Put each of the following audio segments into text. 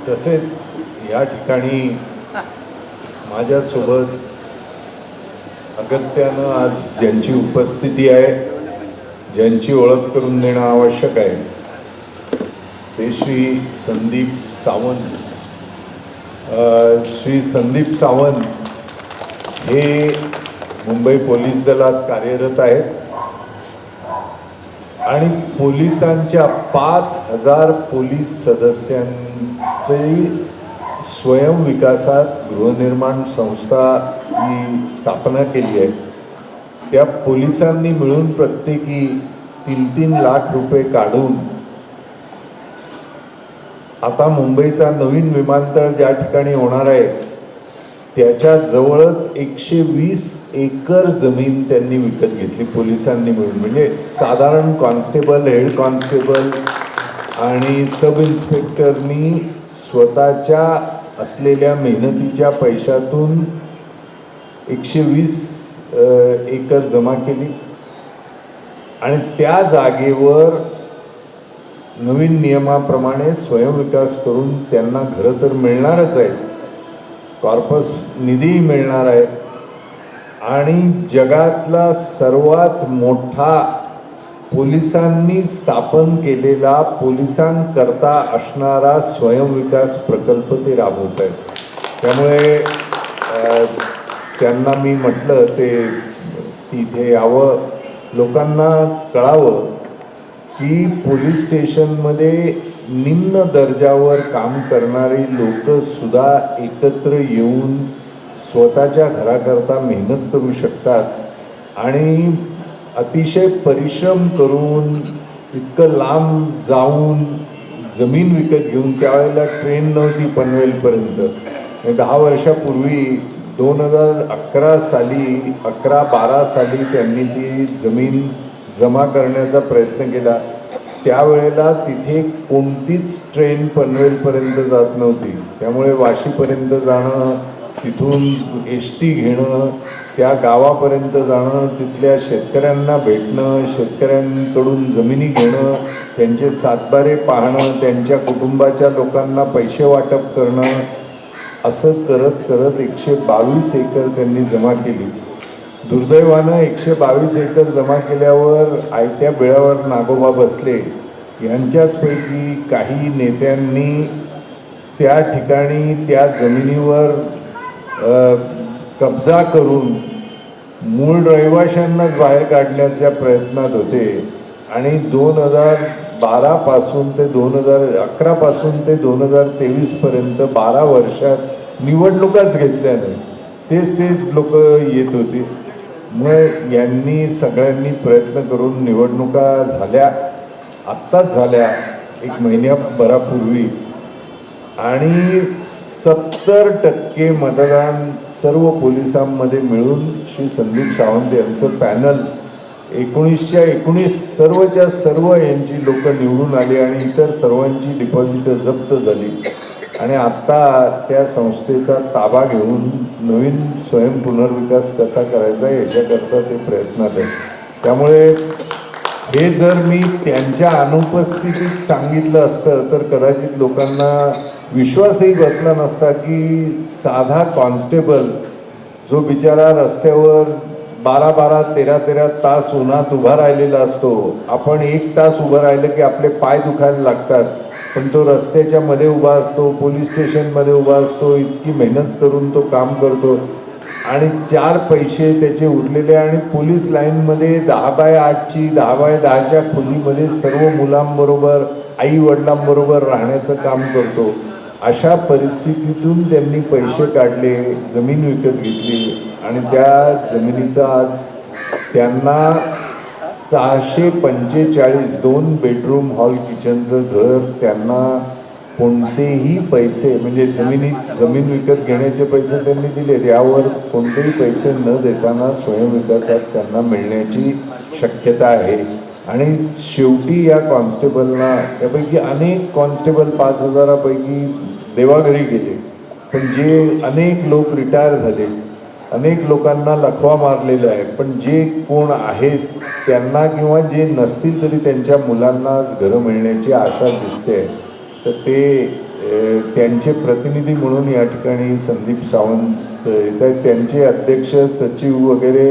तसेच या ठिकाणी माझ्यासोबत अगत्यानं आज ज्यांची उपस्थिती आहे, ज्यांची ओळख करून देणं आवश्यक आहे, ते श्री संदीप सावंत. श्री संदीप सावंत हे मुंबई पोलीस दलात कार्यरत आहेत आणि पोलिसांच्या 5,000 पोलीस सदस्यांची स्वयंविकासात गृहनिर्माण संस्था जी स्थापना केली आहे, त्या पोलिसांनी मिळून प्रत्येकी 3-3 लाख रुपये काढून आता मुंबईचा नवीन विमानतळ ज्या ठिकाणी होणार आहे त्याच्या जवळच 120 एकर जमीन त्यांनी विकत घेतली पोलिसांनी मिळून. म्हणजे साधारण कॉन्स्टेबल, हेड कॉन्स्टेबल आणि सब इन्स्पेक्टरनी स्वतःच्या असलेल्या मेहनतीच्या पैशातून 120 एकर जमा केली आणि त्या जागेवर नवीन नियमाप्रमाणे स्वयंविकास करून त्यांना घरं तर मिळणारच आहे, कॉर्पस निधीही मिळणार आहे आणि जगातला सर्वात मोठा पोलिसांनी स्थापन केलेला पोलिसांकरता असणारा स्वयंविकास प्रकल्प ते राबवत आहेत. त्यामुळे त्यांना मी म्हटलं ते इथे यावं, लोकांना कळावं की पोलीस स्टेशनमध्ये निम्न दर्जावर काम करणारी लोकसुद्धा एकत्र येऊन स्वतःच्या घराकरता मेहनत करू शकतात आणि अतिशय परिश्रम करून इतकं लांब जाऊन जमीन विकत घेऊन, त्यावेळेला ट्रेन नव्हती पनवेलपर्यंत. 10 वर्षापूर्वी 2011 साली 11-12 साली त्यांनी ती जमीन जमा करण्याचा प्रयत्न केला. त्यावेळेला तिथे कोणतीच ट्रेन पनवेलपर्यंत जात नव्हती, त्यामुळे वाशीपर्यंत जाणं, तिथून एस.टी. घेणं, त्या गावापर्यंत जाणं, तिथल्या शेतकऱ्यांना भेटणं, शेतकऱ्यांकडून जमिनी घेणं, त्यांचे सातबारे पाहणं, त्यांच्या कुटुंबाच्या लोकांना पैसे वाटप करणं, असं करत करत 122 एकर त्यांनी जमा केली. दुर्दैवानं 122 एकर जमा केल्यावर आयत्या बिळावर नागोबा बसले. यांच्याचपैकी काही नेत्यांनी त्या ठिकाणी त्या जमिनीवर कब्जा करून मूळ रहिवाशांनाच बाहेर काढण्याच्या प्रयत्नात होते आणि 2012 पासून ते 2011 पासून ते 2023 पर्यंत 12 वर्षात निवडणुकाच घेतल्या नाही. तेच लोक येत होते. मग यांनी सगळ्यांनी प्रयत्न करून निवडणुका झाल्या, आत्ताच झाल्या 1 महिन्याभरापूर्वी, आणि 70% मतदान सर्व पोलिसांमध्ये मिळून श्री संदीप सावंत यांचं पॅनल 19च्या 19 सर्वच्या सर्व यांची लोक निवडून आली आणि इतर सर्वांची डिपॉझिटं जप्त झाली आणि आत्ता त्या संस्थेचा ताबा घेऊन नवीन स्वयंपुनर्विकास कसा करायचा याच्याकरता ते प्रयत्नात आहे. त्यामुळे हे जर मी त्यांच्या अनुपस्थितीत सांगितलं असतं तर कदाचित लोकांना विश्वासही बसला नसता की साधा कॉन्स्टेबल जो बिचारा रस्त्यावर 12-12, 13-13 तास उन्हात उभा राहिलेला असतो, आपण 1 तास उभं राहिलं की आपले पाय दुखायला लागतात, पण तो रस्त्याच्या मध्ये उभा असतो, पोलीस स्टेशनमध्ये उभा असतो, इतकी मेहनत करून तो काम करतो आणि 4 पैसे त्याचे उरलेले आणि पोलीस लाईनमध्ये 10x8ची 10x10च्या खोलीमध्ये सर्व मुलांबरोबर, आई वडिलांबरोबर राहण्याचं काम करतो. अशा परिस्थितीतून त्यांनी पैसे काढले, जमीन विकत घेतली आणि त्या जमिनीचा आज त्यांना 645 2 बेडरूम हॉल किचनचं घर, त्यांना कोणतेही पैसे म्हणजे जमीन विकत घेण्याचे पैसे त्यांनी दिलेत, यावर कोणतेही पैसे न देताना स्वयंविकासात त्यांना मिळण्याची शक्यता आहे. आणि शेवटी या कॉन्स्टेबलना, त्यापैकी अनेक कॉन्स्टेबल 5,000 पैकी देवाघरी गेले, पण जे अनेक लोक रिटायर झाले, अनेक लोकांना लखवा मारलेला आहे, पण जे कोण आहेत त्यांना किंवा जे नसतील तरी त्यांच्या मुलांनाच घरं मिळण्याची आशा दिसते. तर ते त्यांचे प्रतिनिधी म्हणून या ठिकाणी संदीप सावंत येत आहेत. त्यांचे अध्यक्ष सचिव वगैरे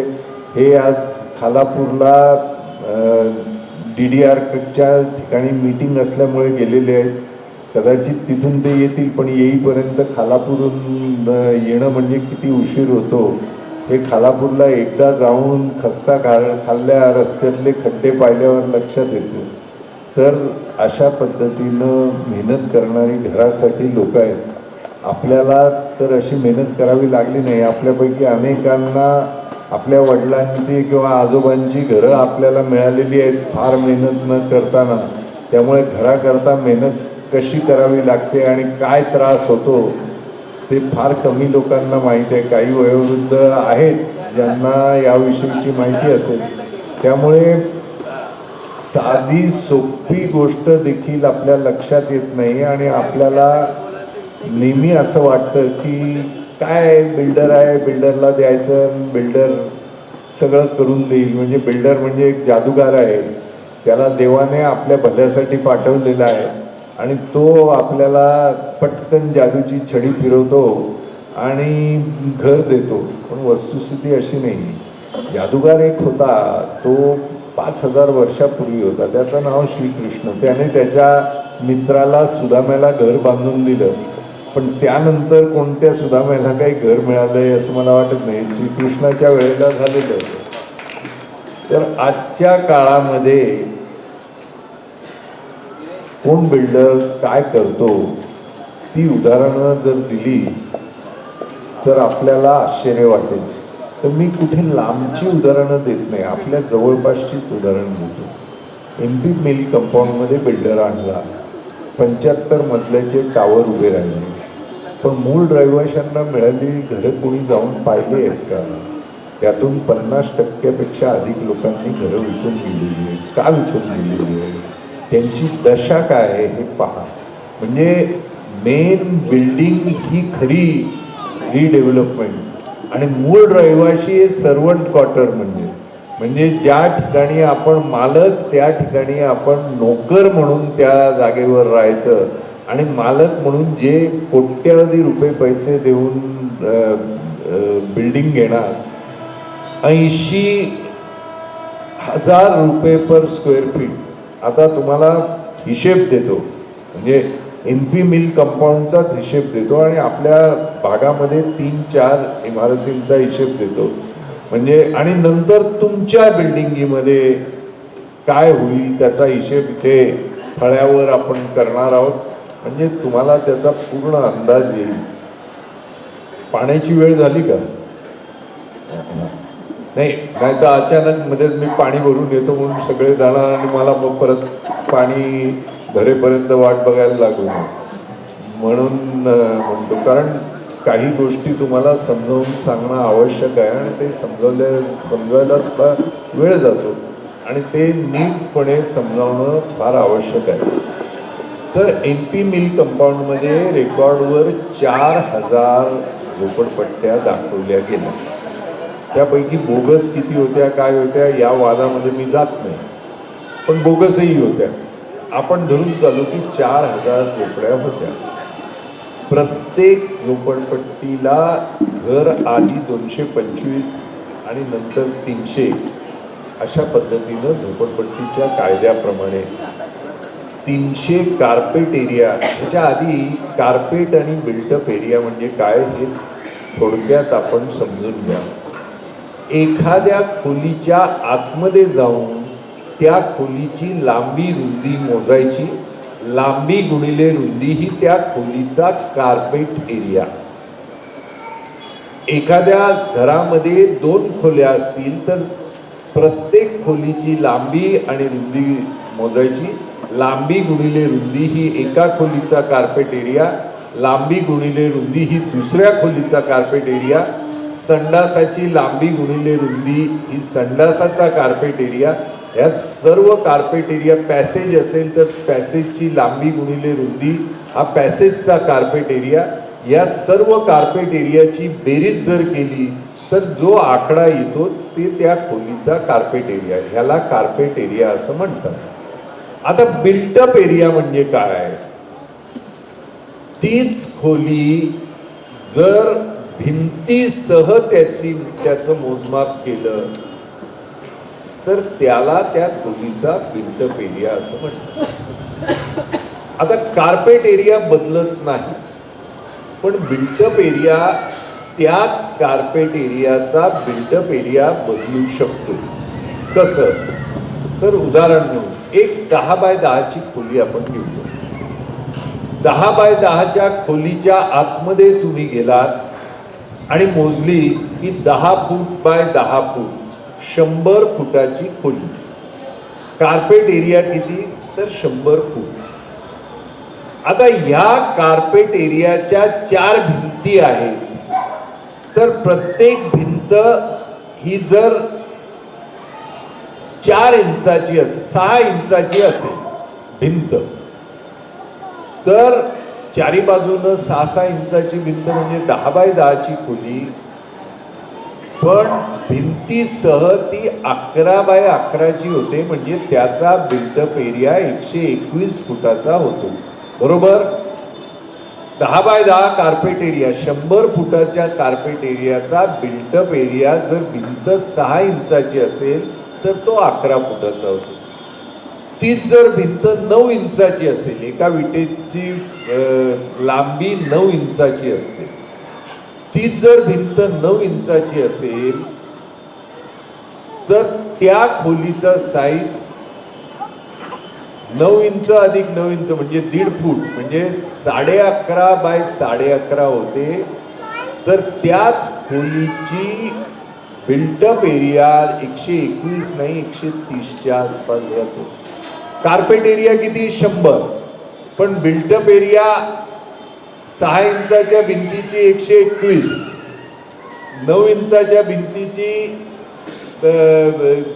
हे आज खालापूरला DDRच्या ठिकाणी मीटिंग असल्यामुळे गेलेले आहेत. कदाचित तिथून ते येतील, पण येईपर्यंत खालापूरहून येणं म्हणजे किती उशीर होतो हे खालापूरला एकदा जाऊन खस्ता खाल्ल्या रस्त्यातले खड्डे पाहिल्यावर लक्षात येते. तर अशा पद्धतीनं मेहनत करणारी घरासाठी लोक आहेत. आपल्याला तर अशी मेहनत करावी लागली नाही. आपल्यापैकी अनेकांना आपल्या वडिलांची किंवा आजोबांची घरं आपल्याला मिळालेली आहेत फार मेहनत न करताना. त्यामुळे घराकरता मेहनत कशी करावी लागते आणि काय त्रास होतो ते फार कमी लोकांना माहीत आहे. काही वयोवृद्ध आहेत ज्यांना याविषयीची माहिती असेल. त्यामुळे साधी सोपी गोष्ट देखील आपल्या लक्षात येत नाही आणि आपल्याला नेहमी असं वाटतं की काय बिल्डर आहे, बिल्डरला द्यायचं, बिल्डर सगळं करून देईल. म्हणजे बिल्डर म्हणजे एक जादूगार आहे, त्याला देवाने आपल्या भल्यासाठी पाठवलेला आहे आणि तो आपल्याला पटकन जादूची छडी फिरवतो आणि घर देतो. पण वस्तुस्थिती अशी नाही. जादूगार एक होता, तो 5000 वर्षापूर्वी होता. त्याचं नाव श्रीकृष्ण. त्याने त्याच्या मित्राला सुदाम्याला घर बांधून दिलं, पण त्यानंतर कोणत्या सुदाम्याला काही घर मिळालंय असं मला वाटत नाही. श्रीकृष्णाच्या वेळेला झालेलं होतं. तर आजच्या काळामध्ये कोण बिल्डर काय करतो ती उदाहरणं जर दिली तर आपल्याला आश्चर्य वाटेल. तर मी कुठे लांबची उदाहरणं देत नाही, आपल्या जवळपासचीच उदाहरणं देतो. MP मिल कंपाऊंडमध्ये बिल्डर आणला, 75 मजल्याचे टावर उभे राहिले, पण मूळ रहिवाशांना मिळालेली घरं कोणी जाऊन पाहिली आहेत का? त्यातून 50% अधिक लोकांनी घरं विकून गेलेली आहेत. का विकून गेलेली आहे, त्यांची दशा काय आहे हे पहा. म्हणजे मेन बिल्डिंग ही खरी रिडेव्हलपमेंट आणि मूळ रहिवाशी हे सर्वंट क्वार्टर म्हणजे ज्या ठिकाणी आपण मालक त्या ठिकाणी आपण नोकर म्हणून त्या जागेवर राहायचं आणि मालक म्हणून जे कोट्यावधी रुपये पैसे देऊन बिल्डिंग घेणार. 80,000 रुपये पर स्क्वेअर फीट. आता तुम्हाला हिशेब देतो, म्हणजे MP मिल कंपाऊंडचाच हिशेब देतो आणि आपल्या भागामध्ये 3-4 इमारतींचा हिशेब देतो. म्हणजे आणि नंतर तुमच्या बिल्डिंगीमध्ये काय होईल त्याचा हिशेब इथे फळ्यावर आपण करणार आहोत. म्हणजे तुम्हाला त्याचा पूर्ण अंदाज येईल. पाण्याची वेळ झाली का? नाही तर अचानक मध्येच मी पाणी भरून येतो म्हणून सगळे जाणार आणि मला मग परत पाणी भरेपर्यंत वाट बघायला लागू नये म्हणून म्हणतो. कारण काही गोष्टी तुम्हाला समजावून सांगणं आवश्यक आहे आणि ते समजवायला थोडा वेळ जातो आणि ते नीटपणे समजावणं फार आवश्यक आहे. तर MP मिल कंपाऊंडमध्ये रेकॉर्डवर 4000 झोपडपट्ट्या दाखवल्या गेल्या. त्यापैकी बोगस किती होत्या काय होत्या या वादामध्ये मी जात नाही, पण बोगसही होत्या. आपण धरून चालू की 4000 झोपड्या होत्या. प्रत्येक झोपडपट्टीला घर आधी 225 आणि नंतर 300 अशा पद्धतीनं झोपडपट्टीच्या कायद्याप्रमाणे 300 कार्पेट एरिया. ह्याच्या आधी कार्पेट आणि बिल्टअप एरिया म्हणजे काय हे थोडक्यात आपण समजून घ्या. एखाद्या खोलीच्या आतमध्ये जाऊन त्या खोलीची लांबी रुंदी मोजायची. लांबी गुणिले रुंदी ही त्या खोलीचा कार्पेट एरिया. एखाद्या घरामध्ये 2 खोल्या असतील तर प्रत्येक खोलीची लांबी आणि रुंदी मोजायची. लांबी गुणिले रुंदी ही एका खोलीचा कार्पेट एरिया, लांबी गुणिले रुंदी ही दुसऱ्या खोलीचा कार्पेट एरिया, संडासाची लांबी गुणिले रुंदी ही संडासाचा कार्पेट एरिया. यात सर्व कार्पेट एरिया, पॅसेज असेल तर पॅसेजची लांबी गुणिले रुंदी हा पॅसेजचा कार्पेट एरिया. या सर्व कार्पेट एरियाची बेरीज जर केली तर जो आकडा येतो ते त्या खोलीचा कार्पेट एरिया. ह्याला कार्पेट एरिया असं म्हणतात. आता बिल्टअप एरिया म्हणजे काय? तीच खोली जर भिंतीसह त्याचं मोजमाप केलं तर त्याला त्या खोलीचा बिल्टअप एरिया असं म्हणतात. आता कार्पेट एरिया बदलत नाही, पण बिल्टअप एरिया त्याच कार्पेट एरियाचा बिल्टअप एरिया बदलू शकतो. कसं? तर उदाहरण म्हणून एक 10 बाय 10ची खोली आपण घेऊया. 10 बाय 10च्या खोलीच्या आतमध्ये तुम्ही गेलात आणि मोजली की 10 फूट बाय 10 फूट 100 फुटाची खोली. कार्पेट एरिया किती? तर 100 फूट. आता ह्या कार्पेट एरियाच्या 4 भिंती आहेत. तर प्रत्येक भिंत ही जर 4 इंचाची 6 इंचाची असेल भिंत, तर चारी बाजूनं 6-6 इंचाची भिंत म्हणजे 10 बाय 10ची खोली. पण भिंतीसह ती 11 बाय 11ची होते, म्हणजे त्याचा बिल्टअप एरिया 121 फुटाचा होतो. बरोबर? 10 बाय 10 कार्पेट एरिया, 100 फुटाच्या कार्पेट एरियाचा बिल्टअप एरिया जर भिंत 6 इंचाची असेल तर तो 11 फुटाचा होतो. तीच जर भिंत 9 इंचाची असेल, एका विटेची लांबी 9 इंचाची असते, तीच जर भिंत 9 इंचाची असेल तर त्या खोलीचा साईज 9 इंच अधिक 9 इंच म्हणजे 1.5 फूट म्हणजे 11.5 बाय 11.5 होते. तर त्याच खोलीची बिल्टअप एरिया 121 नाही 130च्या आसपास जातो. कार्पेट एरिया किती? 100, पण बिल्टअप एरिया 6 इंचाच्या भिंतीची 121, 9 इंचाच्या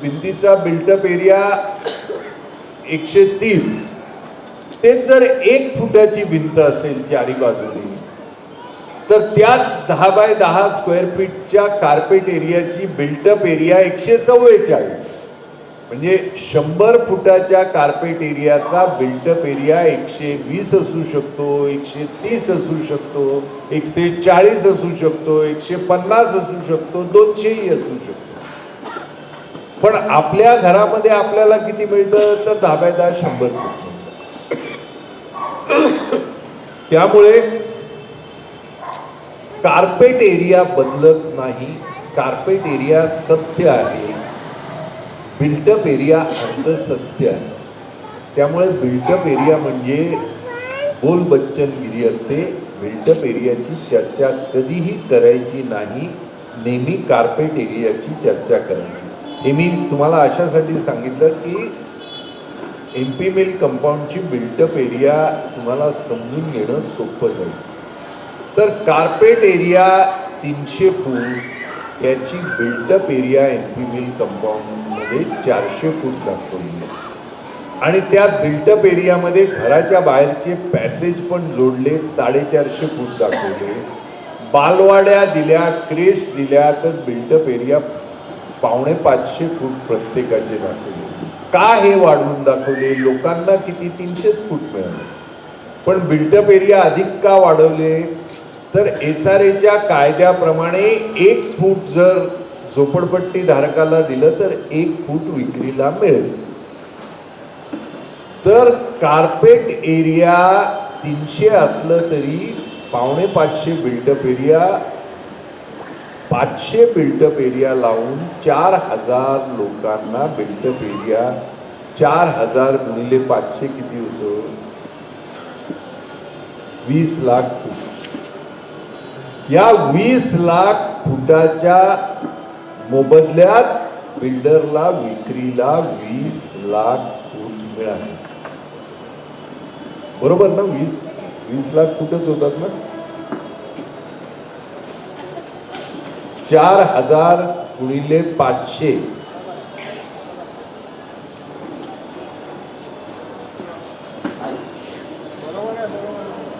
भिंतीचा बिल्टअप एरिया 130. तेच जर 1 फुटाची भिंत असेल चारी बाजूनी, तर त्याच 10 बाय 10 स्क्वेअर फीटच्या कार्पेट एरियाची बिल्टअप एरिया 144. म्हणजे 100 फुटाच्या कार्पेट एरियाचा बिल्टअप एरिया 120 असू शकतो, 130 असू शकतो, 140 असू शकतो, 150 असू शकतो, 200ही असू शकतो. पण आपल्या घरामध्ये आपल्याला किती मिळतं? तर 10 बाय 10 100 फूट. त्यामुळे कार्पेट एरिया बदलत नाही. कार्पेट एरिया सत्य आहे, बिल्टअप एरिया अर्धसत्य आहे. त्यामुळे बिल्टअप एरिया म्हणजे बोलबच्चनगिरी असते. बिल्टअप एरियाची चर्चा कधीही करायची नाही, नेहमी कार्पेट एरियाची चर्चा करायची. हे मी तुम्हाला अशासाठी सांगितलं की MP मिल कंपाऊंडची बिल्टअप एरिया तुम्हाला समजून घेणं सोपं जाईल. तर कार्पेट एरिया 300 फूट, याची बिल्टअप एरिया MP मिल कंपाऊंडमध्ये 400 फूट दाखवली आणि त्या बिल्टअप एरियामध्ये घराच्या बाहेरचे पॅसेज पण जोडले, 450 फूट दाखवले. बालवाड्या दिल्या, क्रेश दिल्या, तर बिल्टअप एरिया 450 फूट प्रत्येकाचे दाखवले. का हे वाढवून दाखवले? लोकांना किती? 300 फूट मिळाले. पण बिल्टअप एरिया अधिक का वाढवले? तर SRAच्या कायद्याप्रमाणे 1 फूट जर झोपडपट्टी धारकाला दिलं तर 1 फूट विक्रीला मिळेल. तर कार्पेट एरिया 300 असलं तरी 450 बिल्टअप एरिया, 500 बिल्टअप एरिया लावून 4000 लोकांना बिल्टअप एरिया, 4000 गुणिले 500 किती होतो? 20 लाख फूट. या 20 लाख फुटाच्या मोबदल्यात बिल्डरला विक्रीला 20 लाख फूट मिळाले. बरोबर ना? 20 लाख फूटच होतात ना. 4000 गुणिले 500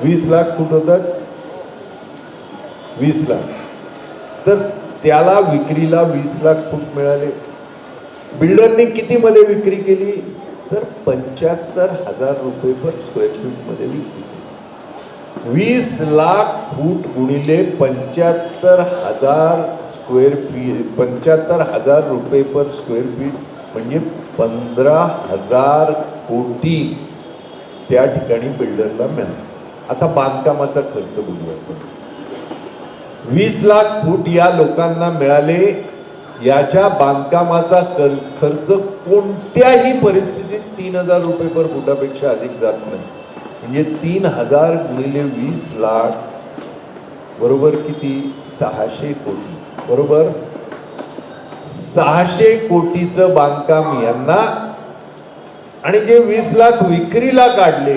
20 लाख फूट होतात. 20 लाख. तर त्याला विक्रीला 20 लाख फूट मिळाले. बिल्डरने किती मध्ये विक्री केली? तर 75,000 रुपये पर स्क्वेअर फीट मध्ये विक्री केली. 20,00,000 फूट गुणिले 75,000 स्क्वेअर फीट, 75,000 रुपये पर स्क्वेअर फीट म्हणजे 15,000 कोटी त्या ठिकाणी बिल्डरला मिळाला. आता बांधकामाचा खर्च बोलूया आपण. 20,00,000 फूट या लोकांना मिळाले. याच्या बांधकामाचा खर्च कोणत्याही परिस्थितीत 3,000 रुपये पर फुटापेक्षा अधिक जात नाही. म्हणजे 3,000 गुणिले 20,00,000 बरोबर किती? 600 कोटी. बरोबर 600 कोटीचं बांधकाम यांना. आणि जे 20,00,000 विक्रीला काढले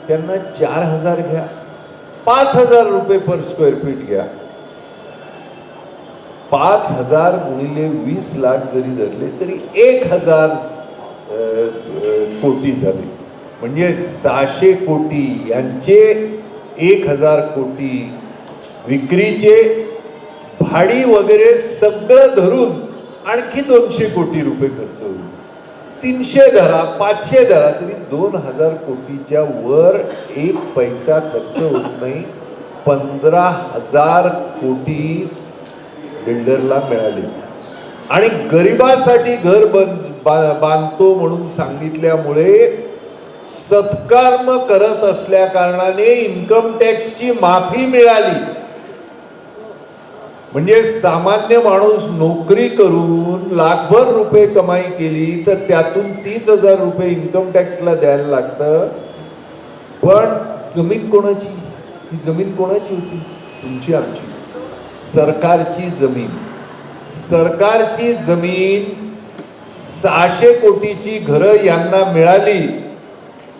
त्यांना 4,000 घ्या, 5,000 रुपये पर स्क्वेअर फीट घ्या. 5,000 गुणिले 20,00,000 जरी धरले तरी 1,000 कोटी झाले. म्हणजे 600 कोटी यांचे, 1,000 कोटी विक्रीचे, भाडी वगैरे सगळं धरून आणखी 200 कोटी रुपये खर्च होईल. 300 धरा, 500 धरा, तरी 2,000 कोटीच्या वर एक पैसा खर्च होत नाही. 15,000 कोटी बिल्डरला मिळाले. आणि गरिबासाठी घर बांधतो म्हणून सांगितल्यामुळे सत्कर्म करत असल्या कारणाने इन्कम टॅक्सची माफी मिळाली. म्हणजे सामान्य माणूस नोकरी करून लाखभर रुपये कमाई केली तर त्यातून 30,000 रुपये इन्कम टॅक्सला द्यायला लागतं. पण जमीन कोणाची? ही जमीन कोणाची होती? तुमची, आमची, सरकारची जमीन. सरकारची जमीन 600 कोटीची घरं यांना मिळाली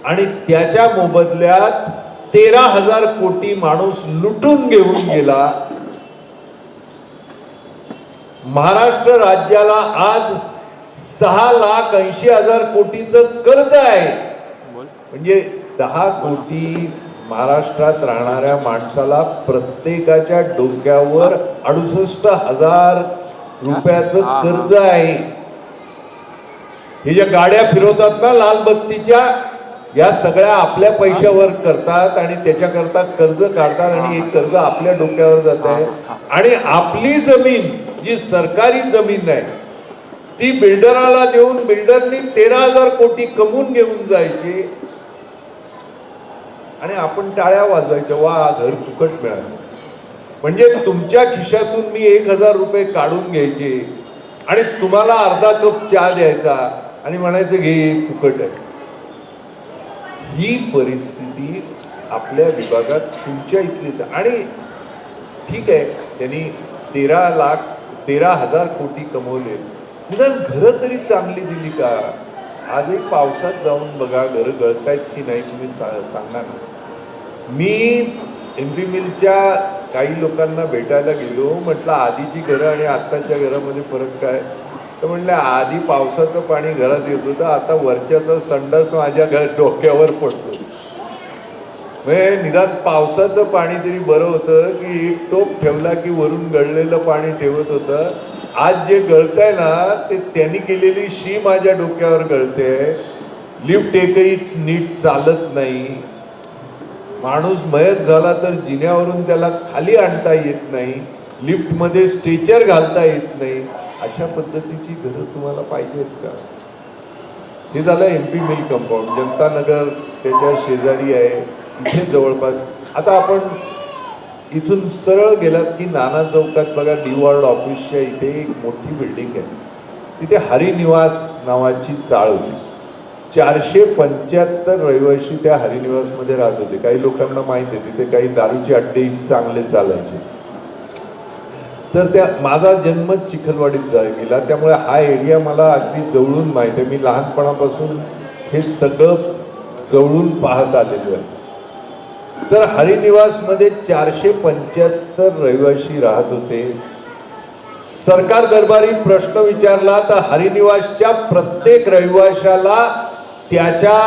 आणि त्याच्या मोबदल्यात 13,000 कोटी माणूस लुटून घेऊन गेला. महाराष्ट्र राज्याला आज 6,80,000 कोटीचं कर्ज आहे. म्हणजे 10 कोटी महाराष्ट्रात राहणाऱ्या माणसाला प्रत्येकाच्या डोक्यावर 68,000 रुपयाचं कर्ज आहे. हे ज्या गाड्या फिरवतात ना लाल बत्तीच्या, या सगळ्या आपल्या पैशावर करतात आणि त्याच्याकरता कर्ज काढतात आणि एक कर्ज आपल्या डोक्यावर जात आहे. आणि आपली जमीन जी सरकारी जमीन आहे ती बिल्डराला देऊन बिल्डरनी 13,000 कोटी कमवून घेऊन जायचे आणि आपण टाळ्या वाजवायच्या, वा घर फुकट मिळालं. म्हणजे तुमच्या खिशातून मी 1,000 रुपये काढून घ्यायचे आणि तुम्हाला अर्धा कप चहा द्यायचा आणि म्हणायचं घे फुकट आहे. ही परिस्थिती आपल्या विभागात तुमच्या इथलीच. आणि ठीक आहे, त्यांनी 13,000 कोटी कमवले, निदान घरं तरी चांगली दिली का? आजही पावसात जाऊन बघा घरं गळतायत की नाही तुम्ही सांगा ना. मी MP मिलच्या काही लोकांना भेटायला गेलो. म्हटलं आधीची घरं आणि आत्ताच्या घरामध्ये फरक काय? तर म्हणलं आधी पावसाचं पाणी घरात येत होतं, आता वरच्याचा संडास माझ्या डोक्यावर पडतो. म्हणजे निदान पावसाचं पाणी तरी बरं होतं की एक टोप ठेवला की वरून गळलेलं पाणी ठेवत होतं. आज जे गळतंय ना ते त्यांनी केलेली शी माझ्या डोक्यावर गळते. लिफ्ट एकही नीट चालत नाही. माणूस मयत झाला तर जिन्यावरून त्याला खाली आणता येत नाही. लिफ्टमध्ये स्ट्रेचर घालता येत नाही. अशा पद्धतीची घरं तुम्हाला पाहिजे आहेत का? हे झालं MP मिल कंपाऊंड. जनता नगर त्याच्या शेजारी आहे, इथे जवळपास. आता आपण इथून सरळ गेलात की नाना चौकात बघा, DWard ऑफिसच्या इथे एक मोठी बिल्डिंग आहे. तिथे हरिनिवास नावाची चाळ होती. 475 रहिवासी त्या हरिनिवासमध्ये राहत होते. काही लोकांना माहीत आहे तिथे काही दारूचे अड्डे चांगले चालायचे. तर त्या माझा जन्मच चिखलवाडीत गेला, त्यामुळे हा एरिया मला अगदी जवळून माहीत आहे. मी लहानपणापासून हे सगळं जवळून पाहत आलेलो आहे. तर हरिनिवासमध्ये 475 रहिवासी राहत होते. सरकार दरबारी प्रश्न विचारला तर हरिनिवासच्या प्रत्येक रहिवाशाला त्याच्या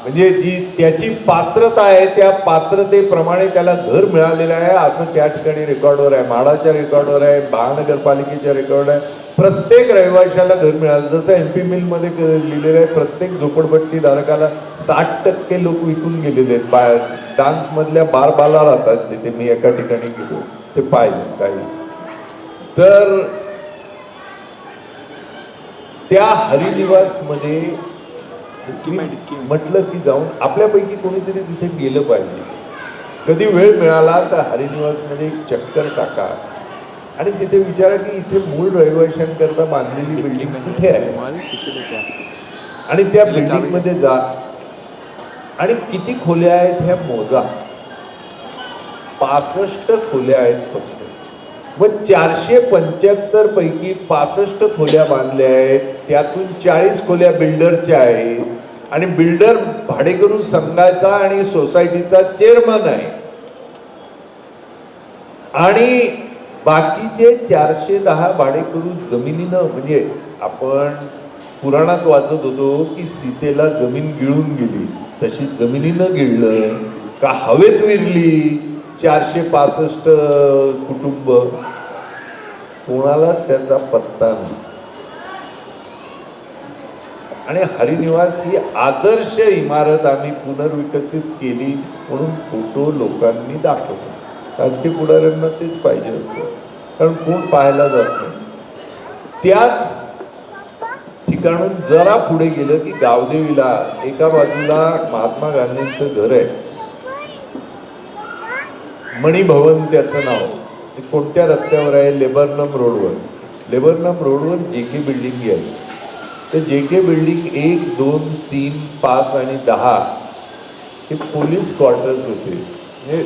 म्हणजे जी त्याची पात्रता आहे त्या पात्रतेप्रमाणे त्याला घर मिळालेलं आहे असं त्या ठिकाणी रेकॉर्डवर आहे. म्हाडाच्या रेकॉर्डवर आहे, महानगरपालिकेच्या रेकॉर्ड आहे. प्रत्येक रहिवाशाला घर मिळालं. जसं MP मिलमध्ये लिहिलेलं आहे प्रत्येक झोपडपट्टी धारकाला 60% लोक विकून गेलेले आहेत बाहेर. डान्समधल्या बाला राहतात तिथे, मी एका ठिकाणी गेलो ते पाहिलं काही. तर त्या हरिनिवासमध्ये मी म्हटलं की जाऊन आपल्यापैकी कोणीतरी तिथे गेलं पाहिजे. कधी वेळ मिळाला तर हरिनिवासमध्ये एक चक्कर टाका आणि तिथे विचारा की इथे मूळ रहिवाशांकरता बांधलेली बिल्डिंग कुठे आहे आणि त्या बिल्डिंगमध्ये जा आणि किती खोल्या आहेत ह्या मोजा. 65 खोल्या आहेत फक्त. मग 475 पैकी 65 खोल्या बांधल्या आहेत, त्यातून 40 खोल्या बिल्डरच्या आहेत आणि बिल्डर भाडेकरू संघाचा आणि सोसायटीचा चेअरमन आहे आणि बाकीचे 410 भाडेकरू जमिनीनं, म्हणजे आपण पुराणात वाचत होतो की सीतेला जमीन गिळून गेली, तशी जमिनीनं गिळलं का हवेत विरली 465 कुटुंब, कोणालाच त्याचा पत्ता नाही. आणि हरिनिवास ही आदर्श इमारत आम्ही पुनर्विकसित केली म्हणून फोटो लोकांनी दाखवले. राजकीय पुढाऱ्यांना तेच पाहिजे असतं, कारण कोण पाहायला जात नाही. त्याच ठिकाणून जरा पुढे गेलं की गावदेवीला एका बाजूला महात्मा गांधींचं घर आहे, मणिभवन त्याचं नाव. ते कोणत्या रस्त्यावर आहे? लेबरनम रोडवर. लेबरनम रोडवर JK बिल्डिंग आहे. तर JK बिल्डिंग 1, 2, 3, 5 आणि 10 हे पोलीस क्वार्टर्स होते, म्हणजे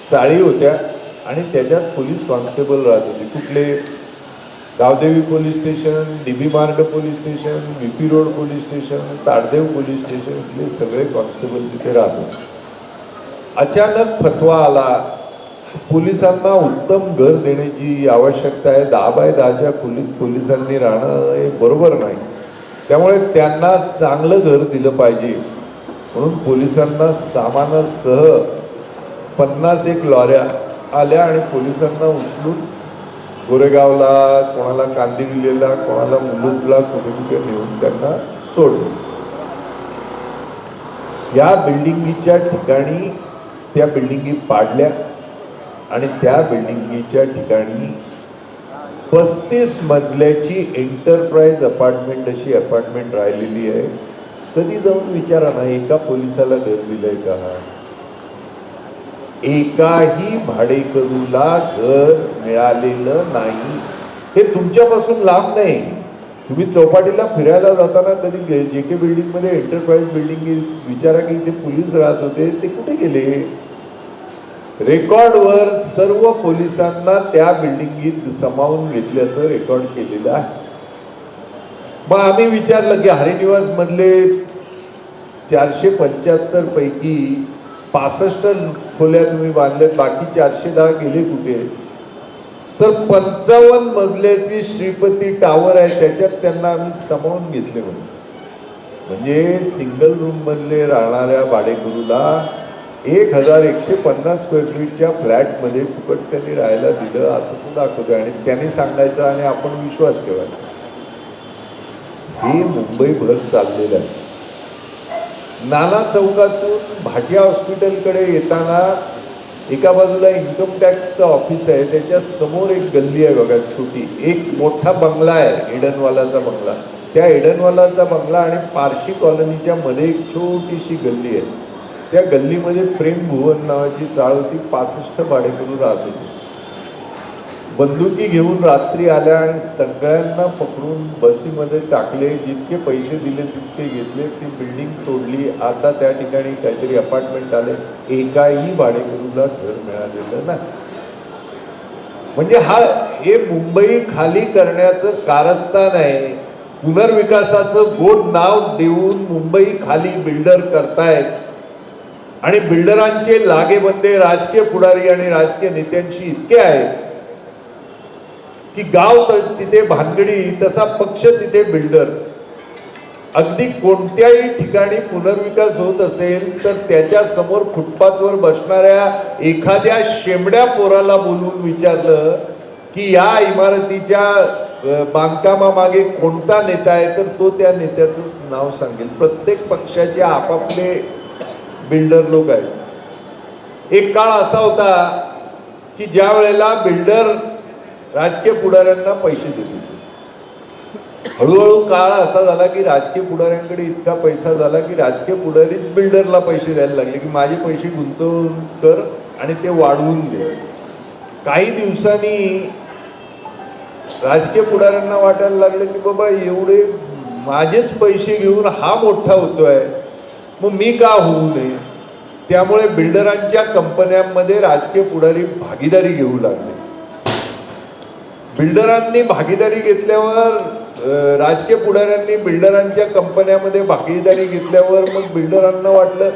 चाळी होत्या आणि त्याच्यात पोलीस कॉन्स्टेबल राहत होते. कुठले? गावदेवी पोलीस स्टेशन, DB मार्ग police station, VP road police station, ताडदेव पोलीस स्टेशन, इथले सगळे कॉन्स्टेबल तिथे राहत होते. अचानक फतवा आला, पोलिसांना उत्तम घर देण्याची आवश्यकता आहे, 10 बाय 10च्या खोलीत पोलिसांनी राहणं हे बरोबर नाही, त्यामुळे त्यांना चांगलं घर दिलं पाहिजे म्हणून पोलिसांना सामानासह 51 लॉऱ्या आल्या आणि पोलिसांना उचलून गोरेगावला, कोणाला कांदिवलीला, कोणाला मुलुंडला, कुठे कुठे नेऊन त्यांना सोडलं. या बिल्डिंगीच्या ठिकाणी त्या बिल्डिंगी पाडल्या आणि त्या बिल्डिंगीच्या ठिकाणी 35 मजल्याची एंटरप्राइज अपार्टमेंट अशी अपार्टमेंट राहिलेली आहे. कधी जाऊन विचारा ना, एका पोलिसाला घर दिलंय का? एकाही भाडेकरूला घर मिळालेलं नाही. हे तुमच्यापासून लांब नाही. तुम्ही चौपाटीला फिरायला जाताना कधी JK बिल्डिंगमध्ये एंटरप्राइज बिल्डिंग विचारा की इथे पोलीस राहत होते, ते कुठे गेले? रेकॉर्डवर सर्व पोलिसांना त्या बिल्डिंगीत सामावून घेतल्याचं रेकॉर्ड केलेलं आहे. मग आम्ही विचारलं की हरिनिवास मधले 475 पैकी 65 खोल्या तुम्ही बांधल्यात, बाकी 410 गेले कुठे? तर 55 मजल्याची श्रीपती टावर आहे, त्याच्यात त्यांना आम्ही सामावून घेतले म्हणून. म्हणजे सिंगल रूम मधले राहणाऱ्या भाडेकरूला 1150 स्क्वेअर फीटच्या फ्लॅटमध्ये फुकट त्यांनी राहायला दिलं असं तो दाखवतो आणि त्याने सांगायचं आणि आपण विश्वास ठेवायचा. हे मुंबईभर चाललेलं आहे. नाना चौकातून भाटिया हॉस्पिटलकडे येताना एका बाजूला इन्कम टॅक्सचं ऑफिस आहे, त्याच्या समोर एक गल्ली आहे बघा छोटी, एक मोठा बंगला आहे एडनवालाचा बंगला. त्या एडनवालाचा बंगला आणि पारशी कॉलनीच्या मध्ये एक छोटीशी गल्ली आहे. त्या गल्लीमध्ये प्रेम भुवन नावाची चाळ होती, 65 भाडेकरू राहत होते. बंदुकी घेऊन रात्री आल्या आणि सगळ्यांना पकडून बसीमध्ये टाकले, जितके पैसे दिले तितके घेतले, ती बिल्डिंग तोडली. आता त्या ठिकाणी काहीतरी अपार्टमेंट आले, एकाही भाडेकरूला घर मिळालेलं नाही. म्हणजे हे मुंबई खाली करण्याचं कारस्थान आहे. पुनर्विकासाचं गोड नाव देऊन मुंबई खाली बिल्डर करतायत आणि बिल्डरांचे लागेबंदे राजकीय पुढारी आणि राजकीय नेत्यांशी इतके आहेत की गाव तिथे भानगडी, तसा पक्ष तिथे बिल्डर. अगदी कोणत्याही ठिकाणी पुनर्विकास होत असेल तर त्याच्या समोर फुटपाथवर बसणाऱ्या एखाद्या शेंबड्या पोराला बोलवून विचारलं की या इमारतीच्या बांधकामामागे कोणता नेता आहे, तर तो त्या नेत्याचंच नाव सांगेल. प्रत्येक पक्षाचे आपापले बिल्डर लोक आहेत. एक काळ असा होता की ज्या वेळेला बिल्डर राजकीय पुढाऱ्यांना पैसे देत होते. हळूहळू काळ असा झाला की राजकीय पुढाऱ्यांकडे इतका पैसा झाला की राजकीय पुढारीच बिल्डरला पैसे द्यायला लागले की माझे पैसे गुंतवून कर आणि ते वाढवून दे. काही दिवसांनी राजकीय पुढाऱ्यांना वाटायला लागलं की बाबा एवढे माझेच पैसे घेऊन हा मोठा होतोय, मग मी का होऊ नये. त्यामुळे बिल्डरांच्या कंपन्यांमध्ये राजकीय पुढारी भागीदारी घेऊ लागले. बिल्डरांनी भागीदारी घेतल्यावर राजकीय पुढाऱ्यांनी बिल्डरांच्या कंपन्यामध्ये भागीदारी घेतल्यावर मग बिल्डरांना वाटलं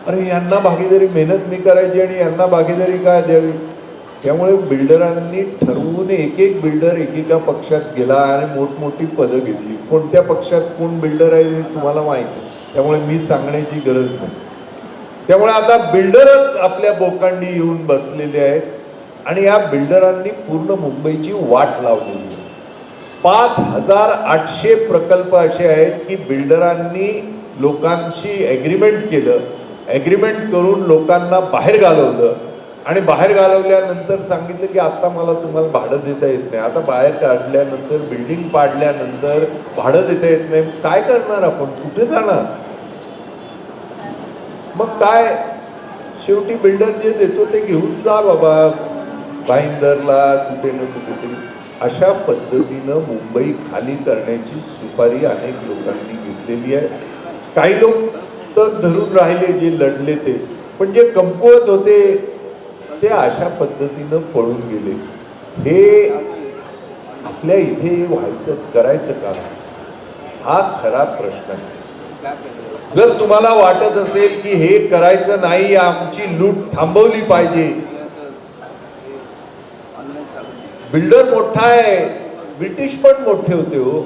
अरे यांना भागीदारी मेहनत मी करायची आणि यांना भागीदारी काय द्यावी. त्यामुळे बिल्डरांनी ठरवून एक एक बिल्डर एकेका पक्षात गेला आणि मोठमोठी पदं घेतली. कोणत्या पक्षात कोण बिल्डर आहे हे तुम्हाला माहिती आहे, त्यामुळे मी सांगण्याची गरज नाही. त्यामुळे आता बिल्डरच आपल्या बोकांडी येऊन बसलेले आहेत आणि या बिल्डरांनी पूर्ण मुंबईची वाट लावलेली आहे. 5800 प्रकल्प असे आहेत की बिल्डरांनी लोकांशी ॲग्रीमेंट केलं, ॲग्रीमेंट करून लोकांना बाहेर घालवलं आणि बाहेर घालवल्यानंतर सांगितलं की आता मला तुम्हाला भाडं देता येत नाही. आता बाहेर काढल्यानंतर बिल्डिंग पाडल्यानंतर भाडं देता येत नाही. काय करणार आपण, कुठे जाणार. मग काय शेवटी बिल्डर जे देतो ते घेऊन जा बाबा भाईंदरला कुठे ना कुठेतरी. अशा पद्धतीनं मुंबई खाली करण्याची सुपारी अनेक लोकांनी घेतलेली आहे. काही लोक तर धरून राहिले जे लढले ते, पण जे कमकुवत होते ते अशा पद्धतीनं पळून गेले. हे आपल्या इथे व्हायचं करायचं का, हा खरा प्रश्न आहे. जर तुम्हाला वाटत असेल की हे करायचं नाही, आमची लूट थांबवली पाहिजे. बिल्डर मोठा आहे, ब्रिटिश पण मोठे होते हो.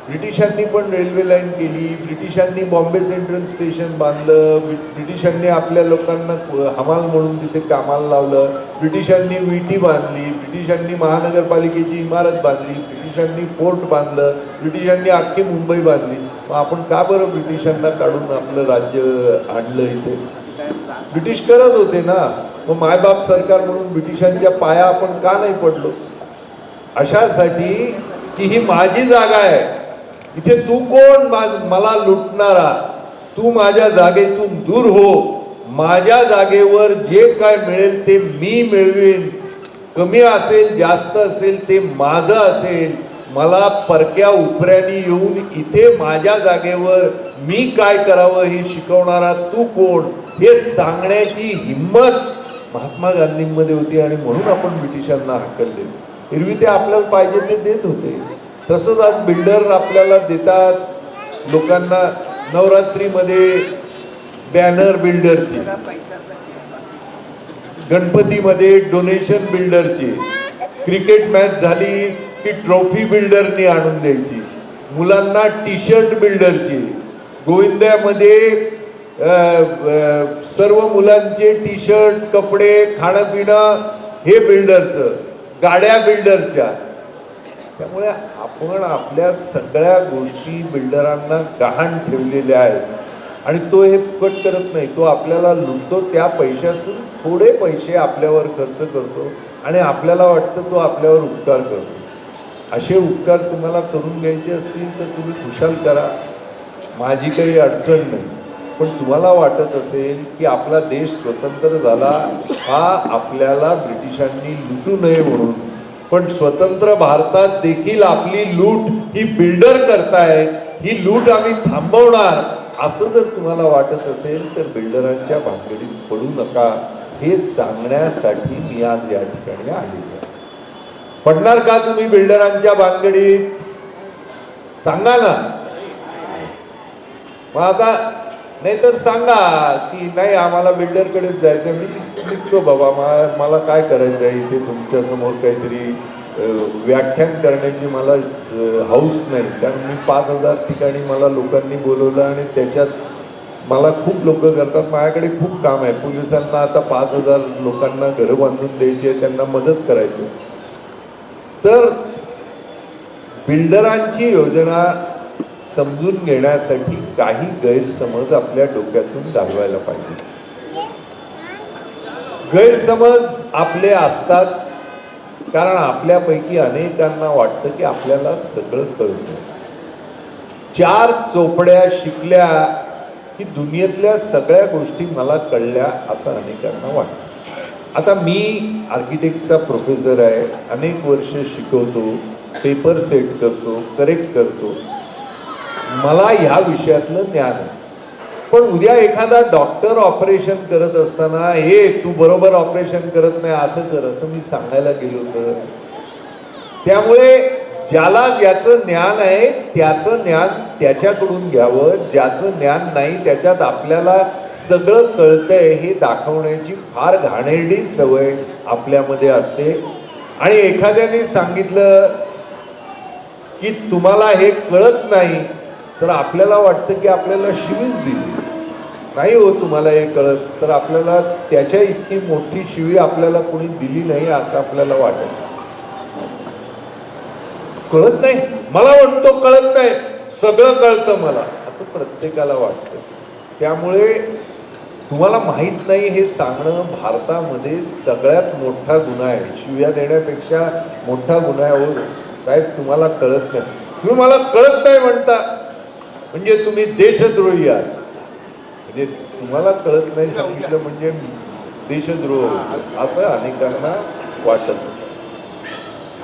ब्रिटिशांनी पण रेल्वे लाईन केली, ब्रिटिशांनी बॉम्बे सेंट्रल स्टेशन बांधलं, ब्रिटिशांनी आपल्या लोकांना हमाल म्हणून तिथे कामाला लावलं, ब्रिटिशांनी विटी बांधली, ब्रिटिशांनी महानगरपालिकेची इमारत बांधली, ब्रिटिशांनी फोर्ट बांधलं, ब्रिटिशांनी अख्खी मुंबई बांधली. मग आपण का बरं ब्रिटिशांना काढून आपलं राज्य आणलं इथे. ब्रिटिश करत होते ना, मग मायबाप सरकार म्हणून ब्रिटिशांच्या पाया आपण का नाही पडलो. अशासाठी की ही माझी जागा आहे, इथे तू कोण मला लुटणारा, तू माझ्या जागेतून दूर हो. माझ्या जागेवर जे काय मिळेल ते मी मिळवेन, कमी असेल जास्त असेल ते माझं असेल. मला परक्या उपऱ्यानी येऊन इथे माझ्या जागेवर मी काय करावं हे शिकवणारा तू कोण, हे सांगण्याची हिम्मत महात्मा गांधींमध्ये होती. आणि म्हणून आपण ब्रिटिशांना हाकलले. एरवी ते आपल्याला पाहिजे ते देत होते. तसंच आज बिल्डर आपल्याला देतात. लोकांना नवरात्रीमध्ये बॅनर बिल्डरचे, गणपतीमध्ये डोनेशन बिल्डरचे, क्रिकेट मॅच झाली की ट्रॉफी बिल्डरनी आणून द्यायची, मुलांना टी शर्ट बिल्डरचे, गोविंद्यामध्ये सर्व मुलांचे टी शर्ट कपडे खाणं पिणं हे बिल्डरचं, गाड्या बिल्डरच्या. त्यामुळे आपण आपल्या सगळ्या गोष्टी बिल्डरांना गहाण ठेवलेल्या आहेत. आणि तो हे फुकट करत नाही, तो आपल्याला लुटतो. त्या पैशातून थोडे पैसे आपल्यावर खर्च करतो आणि आपल्याला वाटतं तो आपल्यावर उपकार करतो. असे उपकार तुम्हाला करून घ्यायचे असतील तर तुम्ही खुशाल करा, माझी काही अडचण नाही. पण तुम्हाला वाटत असेल की आपला देश स्वतंत्र झाला हा आपल्याला ब्रिटिशांनी लुटू नये म्हणून, पण स्वतंत्र भारतात देखील आपली लूट ही बिल्डर करतायत, ही लूट आम्ही थांबवणार, असं जर तुम्हाला वाटत असेल तर बिल्डरांच्या भानगडीत पडू नका. हे सांगण्यासाठी मी आज या ठिकाणी आलेलो आहे. पडणार का तुम्ही बिल्डरांच्या भानगडीत, सांगा ना. मग आता नाहीतर सांगा की नाही आम्हाला बिल्डरकडेच जायचं, मी निघतो बाबा, मला काय करायचं आहे इथे तुमच्यासमोर काहीतरी व्याख्यान करण्याची मला हौस नाही. कारण मी 5000 ठिकाणी मला लोकांनी बोलवलं आणि त्याच्यात मला खूप लोक करतात, माझ्याकडे खूप काम आहे. पोलिसांना आता 5000 लोकांना घरं बांधून द्यायची आहे, त्यांना मदत करायची. तर बिल्डरांची योजना समजून घेण्यासाठी काही गैरसमज आपल्या डोक्यातून घालवायला पाहिजे. गैरसमज आपले असतात, कारण आपल्यापैकी अनेकांना वाटतं की आपल्याला सगळं कळतं. 4 चोपड्या शिकल्या की दुनियेतल्या सगळ्या गोष्टी मला कळल्या असं अनेकांना वाटतं. आता मी आर्किटेक्टचा प्रोफेसर आहे, अनेक वर्ष शिकवतो, पेपर सेट करतो, करेक्ट करतो, मला ह्या विषयातलं ज्ञान आहे. पण उद्या एखादा डॉक्टर ऑपरेशन करत असताना हे तू बरोबर ऑपरेशन करत नाही, असं कर, असं मी सांगायला गेलो तर. त्यामुळे ज्याला ज्याचं ज्ञान आहे त्याचं ज्ञान त्याच्याकडून घ्यावं, ज्याचं ज्ञान नाही त्याच्यात आपल्याला सगळं कळतंय हे दाखवण्याची फार घाणेरडी सवय आपल्यामध्ये असते. आणि एखाद्याने सांगितलं की तुम्हाला हे कळत नाही, तर आपल्याला वाटतं की आपल्याला शिवीच दिली. नाही हो तुम्हाला हे कळत, तर आपल्याला त्याच्या इतकी मोठी शिवी आपल्याला कोणी दिली नाही असं आपल्याला वाटत असतं. कळत नाही, मला म्हणतो कळत नाही, सगळं कळतं मला, असं प्रत्येकाला वाटतं. त्यामुळे तुम्हाला माहीत नाही हे सांगणं भारतामध्ये सगळ्यात मोठा गुन्हा आहे. शिव्या देण्यापेक्षा मोठा गुन्हा आहे. हो साहेब तुम्हाला कळत नाही, तुम्ही मला कळत नाही म्हणता म्हणजे तुम्ही देशद्रोही आहात. म्हणजे तुम्हाला कळत नाही सांगितलं म्हणजे देशद्रोह असं अनेकांना वाटत असतं.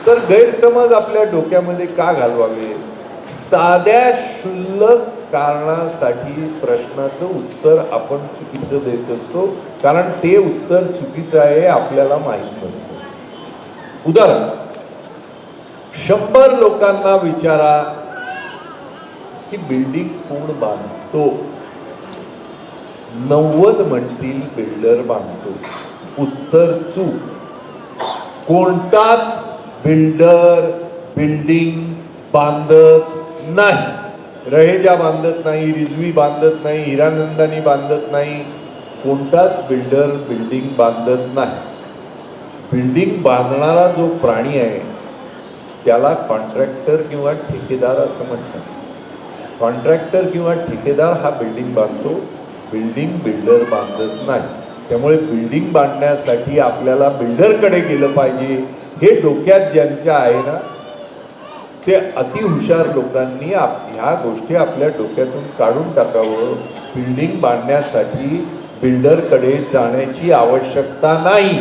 तर गैरसमज आपल्या डोक्यामध्ये का घालवावे? साध्या क्षुल्लक कारणासाठी प्रश्नाचं उत्तर आपण चुकीचं देत असतो, कारण ते उत्तर चुकीचं आहे आपल्याला माहीत नसतं. उदाहरण, 100 लोकांना विचारा की बिल्डिंग कोण बांधतो, 90 म्हणतील बिल्डर बांधतो. उत्तर चूक. कोणताच बिल्डर बिल्डिंग बांधत नाही. रहेजा बांधत नाही, रिझवी बांधत नाही, हिरानंदानी बांधत नाही. कोणताच बिल्डर बिल्डिंग बांधत नाही. बिल्डिंग बांधणारा जो प्राणी आहे त्याला कॉन्ट्रॅक्टर किंवा ठेकेदार असं म्हणतात. कॉन्ट्रॅक्टर किंवा ठेकेदार हा बिल्डिंग बांधतो, बिल्डिंग बिल्डर बांधत नाही. त्यामुळे बिल्डिंग बांधण्यासाठी आपल्याला बिल्डरकडे गेलं पाहिजे हे डोक्यात ज्यांच्या आहे ना, ते अतिहुशार लोकांनी ह्या गोष्टी आपल्या डोक्यातून काढून टाकावं. बिल्डिंग बांधण्यासाठी बिल्डरकडे जाण्याची आवश्यकता नाही.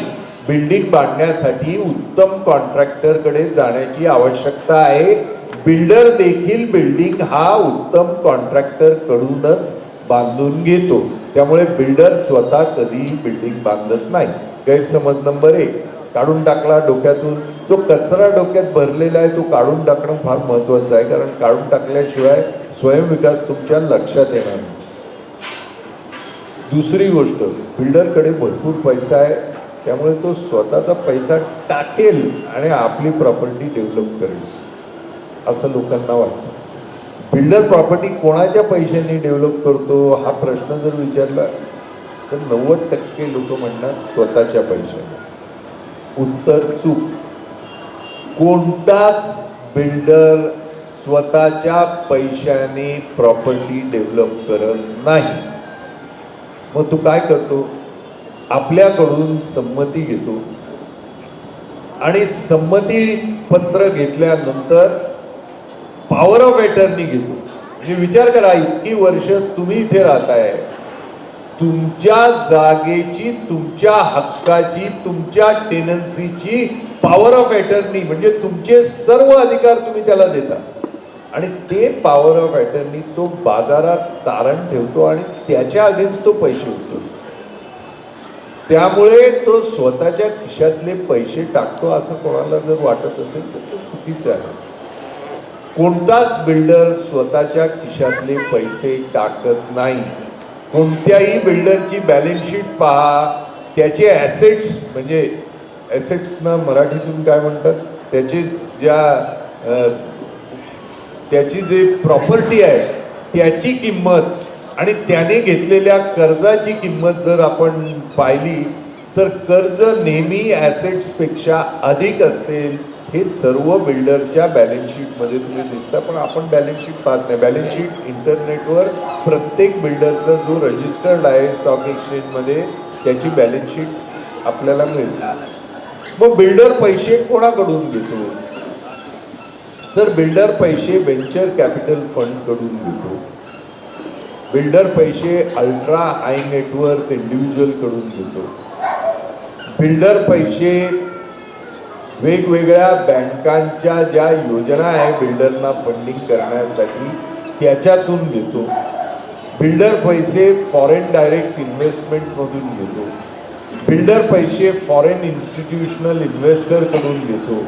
बिल्डिंग बांधण्यासाठी उत्तम कॉन्ट्रॅक्टरकडे जाण्याची आवश्यकता आहे. बिल्डर देखील बिल्डिंग हा उत्तम कॉन्ट्रॅक्टरकडूनच बांधून घेतो. त्यामुळे बिल्डर स्वतः कधीही बिल्डिंग बांधत नाही. गैरसमज नंबर 1 काढून टाकला डोक्यातून. जो कचरा डोक्यात भरलेला आहे तो काढून टाकणं फार महत्त्वाचं आहे, कारण काढून टाकल्याशिवाय स्वयंविकास तुमच्या लक्षात येणार नाही. दुसरी गोष्ट, बिल्डरकडे भरपूर पैसा आहे, त्यामुळे तो स्वतःचा पैसा टाकेल आणि आपली प्रॉपर्टी डेव्हलप करेल असं लोकांना वाटतं. बिल्डर प्रॉपर्टी कोणाच्या पैशाने डेव्हलप करतो हा प्रश्न जर विचारला तर 90% लोक म्हणतात स्वतःच्या पैशाने. उत्तर चूक. कोणताच बिल्डर स्वतःच्या पैशाने प्रॉपर्टी डेव्हलप करत नाही. मग तो काय करतो? आपल्याकडून संमती घेतो आणि संमती पत्र घेतल्यानंतर पॉवर ऑफ अटर्नी घेतो. म्हणजे विचार करा, इतकी वर्ष तुम्ही इथे राहताय, तुमच्या जागेची, तुमच्या हक्काची, तुमच्या टेनन्सीची पॉवर ऑफ अटर्नी म्हणजे तुमचे सर्व अधिकार तुम्ही त्याला देता आणि ते पॉवर ऑफ अटर्नी तो बाजारात तारण ठेवतो आणि त्याच्या अगेन्स्ट तो पैसे उचलतो. त्यामुळे तो स्वतःच्या खिशातले पैसे टाकतो असं कोणाला जर वाटत असेल तर ते चुकीचं आहे. कोणताच बिल्डर स्वतःच्या खिशातले पैसे टाकत नाही. कोणत्याही बिल्डरची बॅलन्स शीट पहा, त्याचे ॲसेट्स म्हणजे ॲसेट्सना मराठीतून काय म्हणतात, त्याची जे प्रॉपर्टी आहे त्याची किंमत आणि त्याने घेतलेल्या कर्जाची किंमत जर आपण पाहिली तर कर्ज नेहमी ॲसेट्सपेक्षा अधिक असेल. हे सर्व बिल्डरच्या बॅलन्स शीटमध्ये तुम्ही दिसता, पण आपण बॅलन्स शीट पाहत नाही. बॅलन्स शीट इंटरनेटवर प्रत्येक बिल्डरचा जो रजिस्टर्ड आहे स्टॉक एक्सचेंजमध्ये त्याची बॅलन्स शीट आपल्याला मिळतं. मग बिल्डर पैसे कोणाकडून घेतो? तर बिल्डर पैसे व्हेंचर कॅपिटल फंडकडून घेतो. बिल्डर पैसे अल्ट्रा हाय नेटवर्थ इंडिव्हिज्युअलकडून घेतो. बिल्डर पैसे वेगवेगळ्या बँकांच्या ज्या योजना आहे बिल्डरना फंडिंग करण्यासाठी त्याच्यातून घेतो. बिल्डर पैसे फॉरेन डायरेक्ट इन्व्हेस्टमेंटमधून घेतो. बिल्डर पैसे फॉरेन इन्स्टिट्यूशनल इन्व्हेस्टरकडून घेतो.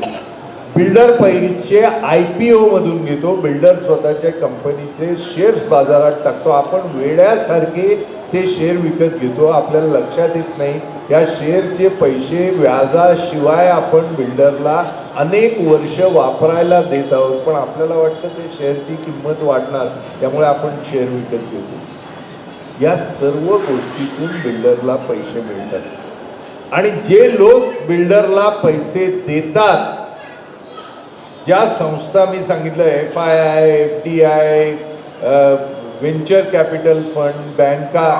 बिल्डर पैसे IPO मधून घेतो. बिल्डर स्वतःच्या कंपनीचे शेअर्स बाजारात टाकतो. आपण वेड्यासारखे ते शेअर विकत घेतो. आपल्याला लक्षात येत नाही या शेअरचे पैसे व्याजाशिवाय आपण बिल्डरला अनेक वर्ष वापरायला देत आहोत, पण आपल्याला वाटतं ते शेअरची किंमत वाढणार त्यामुळे आपण शेअर विकत घेतो. या सर्व गोष्टीतून बिल्डरला पैसे मिळतात. आणि जे लोक बिल्डरला पैसे देतात, ज्या संस्था मी सांगितलं FII, FDI, venture capital fund, बँका,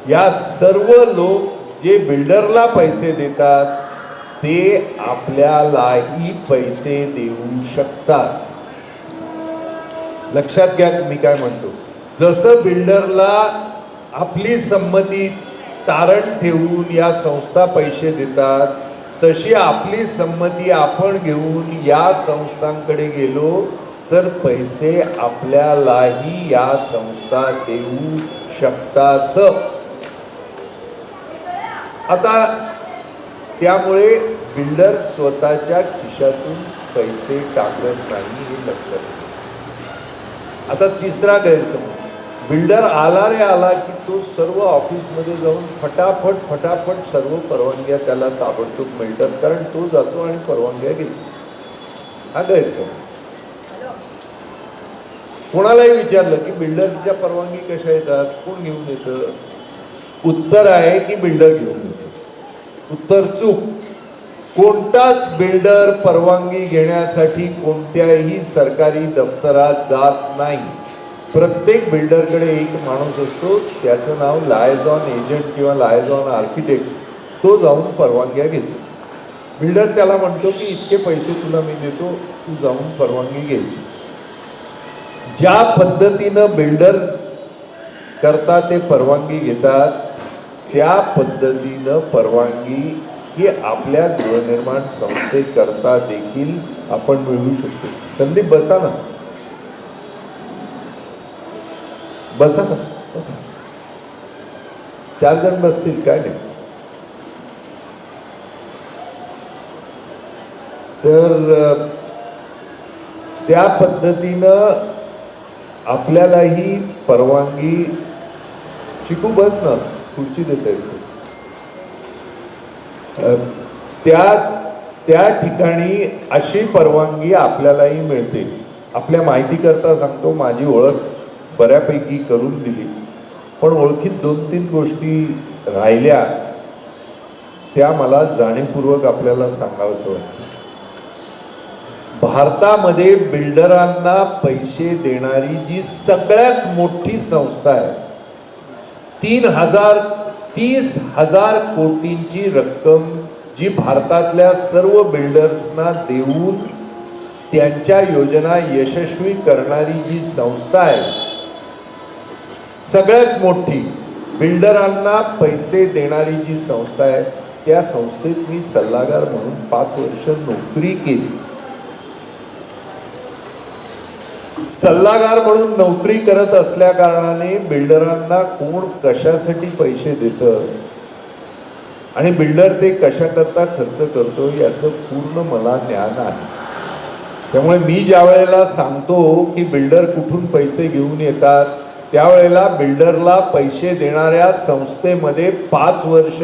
या सर्व लोक जे बिल्डरला पैसे देतात ते आपल्यालाही पैसे देऊ शकतात. लक्षात घ्या मी काय म्हणतो. जसं बिल्डरला आपली संमती तारण ठेवून या संस्था पैसे देतात, तशी आपली संमती आपण घेऊन या संस्थांकडे गेलो तर पैसे आपल्यालाही या संस्था देऊ शकतात. आता त्यामुळे बिल्डर स्वतःच्या खिशातून पैसे टाकत नाही हे लक्षात घ्या. आता तिसरा गैरसमज, बिल्डर आला रे आला की तो सर्व ऑफिसमध्ये जाऊन फटाफट सर्व परवानग्या त्याला ताबडतोब मिळतात, कारण तो जातो आणि परवानग्या घेतो. हा गैरसमज. कोणालाही विचारलं की बिल्डरच्या परवानगी कशा येतात, कोण घेऊन येतं? उत्तर आहे की बिल्डर घेऊन येतो. उत्तर चूक. कोणताच बिल्डर परवानगी घेण्यासाठी कोणत्याही सरकारी दफ्तरात जात नाही. प्रत्येक बिल्डरकडे एक माणूस असतो, त्याचं नाव लायझॉन एजंट किंवा लायझॉन आर्किटेक्ट. तो जाऊन परवानग्या घेतो. बिल्डर त्याला म्हणतो की इतके पैसे तुला मी देतो, तू जाऊन परवानगी घ्यायची. ज्या पद्धतीनं बिल्डर करता ते परवानगी घेतात त्या पद्धतीनं परवानगी ही आपल्या गृहनिर्माण संस्थेकरता देखील आपण मिळवू शकतो. संदीप बसा ना, बसा बसा बसा. 4 जण बसतील काय नाही. तर त्या पद्धतीनं आपल्यालाही परवानगी, चिकू बस ना, खुर्ची देता येते. त्या ठिकाणी अशी परवानगी आपल्यालाही मिळते. आपल्या माहितीकरता सांगतो, माझी ओळख बऱ्यापैकी करून दिली, पण ओळखीत 2-3 गोष्टी राहिल्या त्या मला जाणीवपूर्वक आपल्याला सांगावंसं वाटतं. भारतामध्ये बिल्डरांना पैसे देणारी जी सगळ्यात मोठी संस्था आहे, 30,000 कोटींची रक्कम जी भारतातल्या सर्व बिल्डर्सना देऊन त्यांच्या योजना यशस्वी करणारी जी संस्था आहे, सगळ्यात मोठी बिल्डरांना पैसे देणारी जी संस्था आहे, त्या संस्थेत मी सल्लागार म्हणून 5 वर्ष नोकरी केली. सल्लागार म्हणून नोकरी करत असल्या कारणाने बिल्डरांना कोण कशासाठी पैसे देतं आणि बिल्डर ते कशाकरता खर्च करतो याचं पूर्ण मला ज्ञान आहे. त्यामुळे मी ज्या वेळेला सांगतो की बिल्डर कुठून पैसे घेऊन येतात, त्यावेळेला बिल्डरला पैसे देणाऱ्या संस्थेमध्ये 5 वर्ष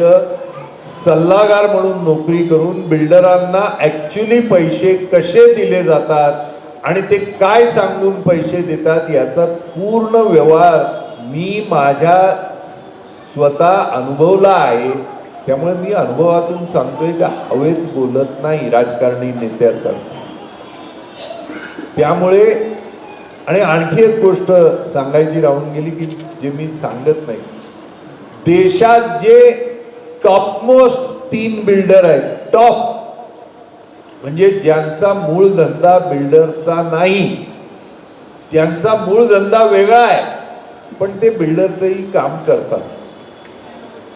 सल्लागार म्हणून नोकरी करून बिल्डरांना ॲक्च्युली पैसे कसे दिले जातात आणि ते काय सांगून पैसे देतात याचा पूर्ण व्यवहार मी माझ्या स्वतः अनुभवला आहे. त्यामुळे मी अनुभवातून सांगतोय का हवेत बोलत नाही राजकारणी नेत्यासारखं. त्यामुळे आणि आणखी एक गोष्ट सांगायची राहून गेली की जे मी सांगत नाही, देशात जे टॉपमोस्ट 3 बिल्डर आहेत टॉप, म्हणजे ज्यांचा मूळ धंदा बिल्डरचा नाही, ज्यांचा मूळ धंदा वेगळा आहे पण ते बिल्डरचंही काम करतात.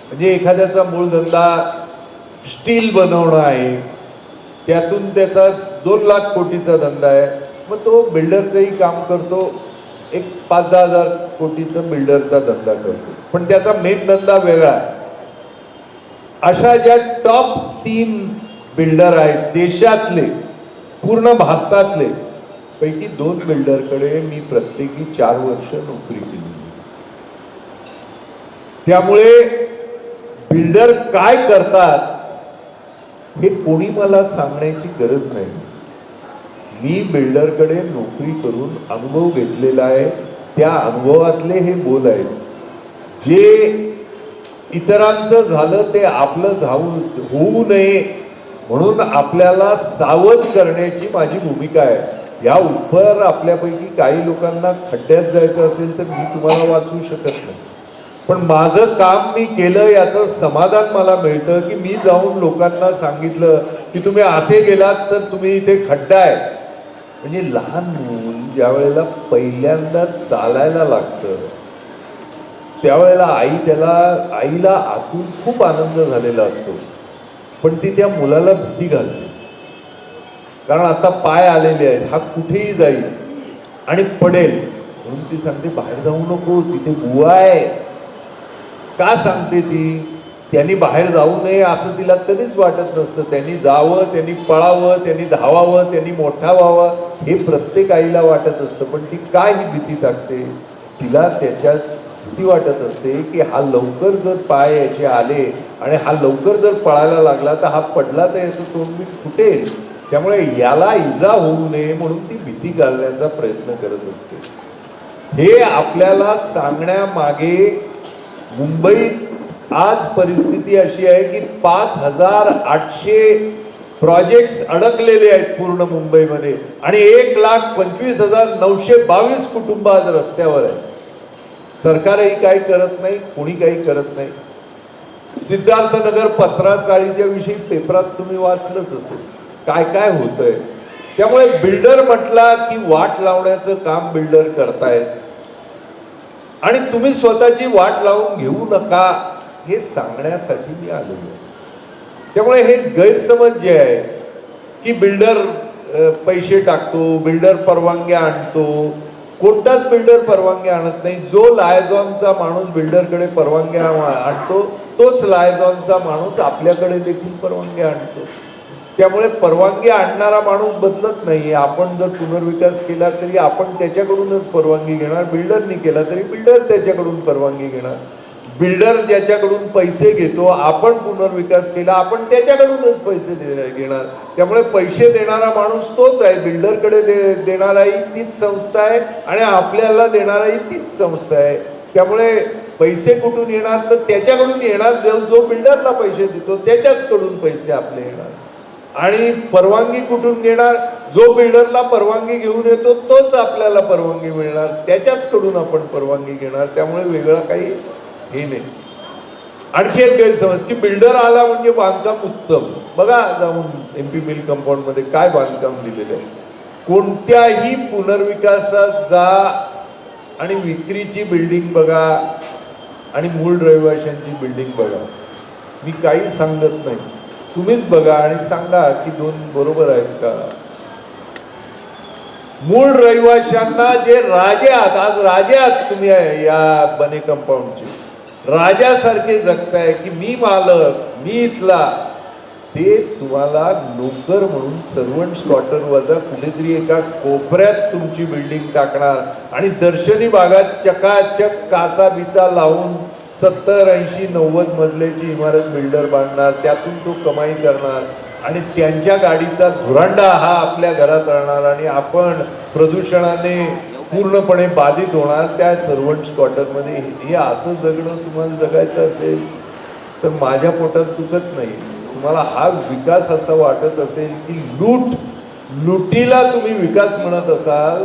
म्हणजे एखाद्याचा मूळ धंदा स्टील बनवणं आहे, त्यातून त्याचा 2 लाख कोटीचा धंदा आहे, मग तो बिल्डरचंही काम करतो, एक 5-10 हजार कोटीचं बिल्डरचा धंदा करतो, पण त्याचा मेन धंदा वेगळा आहे. अशा ज्या टॉप 3 बिल्डर आहेत देशातले, पूर्ण भारतातले, पैकी 2 बिल्डरकडे मी प्रत्येकी 4 वर्ष नोकरी केली. त्यामुळे बिल्डर काय करतात हे कोणी मला सांगण्याची गरज नाही. मी बिल्डरकडे नोकरी करून अनुभव घेतलेला आहे, त्या अनुभवातले हे बोल आहेत. जे इतरांचं झालं ते आपलं होऊ नये म्हणून आपल्याला सावध करण्याची माझी भूमिका आहे. या उपर आपल्यापैकी काही लोकांना खड्ड्यात जायचं असेल तर मी तुम्हाला वाचवू शकत नाही, पण माझं काम मी केलं याचं समाधान मला मिळतं की मी जाऊन लोकांना सांगितलं की तुम्ही असे गेलात तर तुम्ही इथे खड्डा आहे. म्हणजे लहान मूल ज्या वेळेला पहिल्यांदा चालायला लागतं त्यावेळेला आईला आतून खूप आनंद झालेला असतो, पण ती त्या मुलाला भीती घालते. कारण आता पाय आलेले आहेत, हा कुठेही जाईल आणि पडेल, म्हणून ती सांगते बाहेर जाऊ नको, तिथे बुवा आहे. का सांगते ती? त्यांनी बाहेर जाऊ नये असं तिला कधीच वाटत नसतं. त्यांनी जावं, त्यांनी पळावं, त्यांनी धावावं, त्यांनी मोठा व्हावं हे प्रत्येक आईला वाटत असतं. पण ती काय ही भीती टाकते? तिला त्याच्यात भीती वाटत असते की हा लवकर जर पाय याचे आले आणि हा लवकर जर पळायला लागला तर हा पडला तर याचं तोंडमीठ फुटेल. त्यामुळे याला इजा होऊ नये म्हणून ती भीती घालण्याचा प्रयत्न करत असते. हे आपल्याला सांगण्यामागे मुंबईत आज परिस्थिती अशी आहे की 5,800 प्रोजेक्ट्स अडकलेले आहेत पूर्ण मुंबईमध्ये आणि 1,25,922 कुटुंब आज रस्त्यावर आहेत. सरकारही काही करत नाही, कोणी काही करत नाही. सिद्धार्थनगर पत्राचाळीच्या विषयी पेपरात तुम्ही वाचलंच असेल काय काय होतंय. त्यामुळे बिल्डर म्हटला की वाट लावण्याचं काम बिल्डर करतायत आणि तुम्ही स्वतःची वाट लावून घेऊ नका हे सांगण्यासाठी मी आलेलो आहे. त्यामुळे हे गैरसमज जे आहे की बिल्डर पैसे टाकतो, बिल्डर परवानग्या आणतो, कोणताच बिल्डर परवानग्या आणत नाही. जो लायझॉनचा माणूस बिल्डरकडे परवानग्या आणतो तोच लायझॉनचा माणूस आपल्याकडे देखील परवानग्या आणतो. त्यामुळे परवानगी आणणारा माणूस बदलत नाही. आपण जर पुनर्विकास केला तरी आपण त्याच्याकडूनच परवानगी घेणार, बिल्डरनी केला तरी बिल्डर त्याच्याकडून परवानगी घेणार. बिल्डर ज्याच्याकडून पैसे घेतो, आपण पुनर्विकास केला आपण त्याच्याकडूनच पैसे घेणार. त्यामुळे पैसे देणारा माणूस तोच आहे. बिल्डरकडे देणाराही तीच संस्था आहे आणि आपल्याला देणाराही तीच संस्था आहे. त्यामुळे पैसे कुठून येणार तर त्याच्याकडून येणार जो बिल्डरला पैसे देतो त्याच्याचकडून पैसे आपले येणार. आणि परवानगी कुठून घेणार? जो बिल्डरला परवानगी घेऊन येतो तोच आपल्याला परवानगी मिळणार, त्याच्याचकडून आपण परवानगी घेणार. त्यामुळे वेगळं काही हे नाही. आणखी एक गैरसमज की बिल्डर आला म्हणजे बांधकाम उत्तम. बघा जाऊन MP मिल कंपाऊंडमध्ये काय बांधकाम दिलेलं आहे. कोणत्याही पुनर्विकासात जा आणि विक्रीची बिल्डिंग बघा आणि मूळ रहिवाशांची बिल्डिंग बघा. मी काही सांगत नाही, तुम्हीच बघा आणि सांगा की दोन बरोबर आहेत का. मूळ रहिवाशांना जे राजे आहात, आज राजे आहात तुम्ही या बने कंपाऊंडचे, राजासारखे जगताय की मी मालक, मी इथला, ते तुम्हाला नोकर म्हणून सर्वंट क्वार्टर वजा कुठेतरी एका कोपऱ्यात तुमची बिल्डिंग टाकणार आणि दर्शनी भागात चकाचक काचा बिचा लावून 70, 80, 90 मजल्याची इमारत बिल्डर बांधणार, त्यातून तो कमाई करणार आणि त्यांच्या गाडीचा धुरांडा हा आपल्या घरात राहणार आणि आपण प्रदूषणाने पूर्णपणे बाधित होणार त्या सर्वंट्स क्वार्टरमध्ये. हे असं जगणं तुम्हाला जगायचं असेल तर माझ्या पोटात दुखत नाही. तुम्हाला हा विकास असा वाटत असेल की लुटीला तुम्ही विकास म्हणत असाल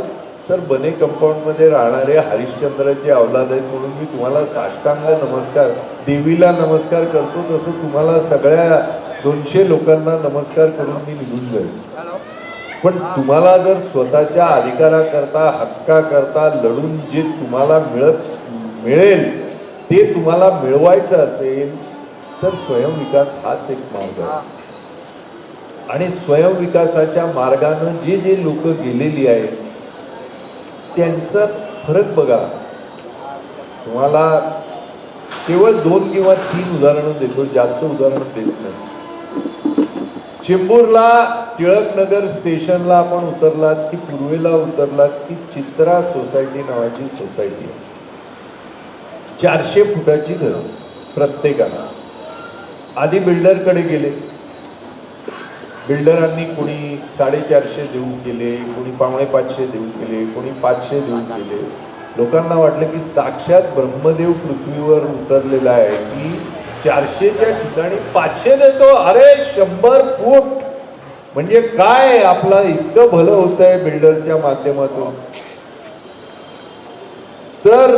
तर बने कंपाऊंडमध्ये राहणारे हरिश्चंद्राचे अवलाद आहेत म्हणून मी तुम्हाला साष्टांग नमस्कार, देवीला नमस्कार करतो, तसं तुम्हाला सगळ्या 200 लोकांना नमस्कार करून मी निघून जाईल. पण तुम्हाला जर स्वतःच्या अधिकाराकरता, हक्काकरता लढून जे तुम्हाला मिळेल ते तुम्हाला मिळवायचं असेल तर स्वयंविकास हाच एक मार्ग आहे. आणि स्वयंविकासाच्या मार्गानं जे जे लोक गेलेली आहेत त्यांचा फरक बघा. तुम्हाला केवळ 2 किंवा 3 उदाहरणं देतो, जास्त उदाहरणं देत नाही. चेंबूरला टिळकनगर स्टेशनला आपण उतरलात की पूर्वेला उतरलात की चित्रा सोसायटी नावाची सोसायटी आहे. 400 फुटाची घरं प्रत्येकाला. आधी बिल्डरकडे गेले, बिल्डरांनी कोणी 450 देऊ केले, कोणी 550 देऊ केले, कोणी 500 देऊ केले. लोकांना वाटलं की साक्षात ब्रह्मदेव पृथ्वीवर उतरलेला आहे की 400च्या ठिकाणी 500 देतो. अरे 100 फूट म्हणजे काय, आपलं इतकं भलं होत आहे बिल्डरच्या माध्यमातून. तर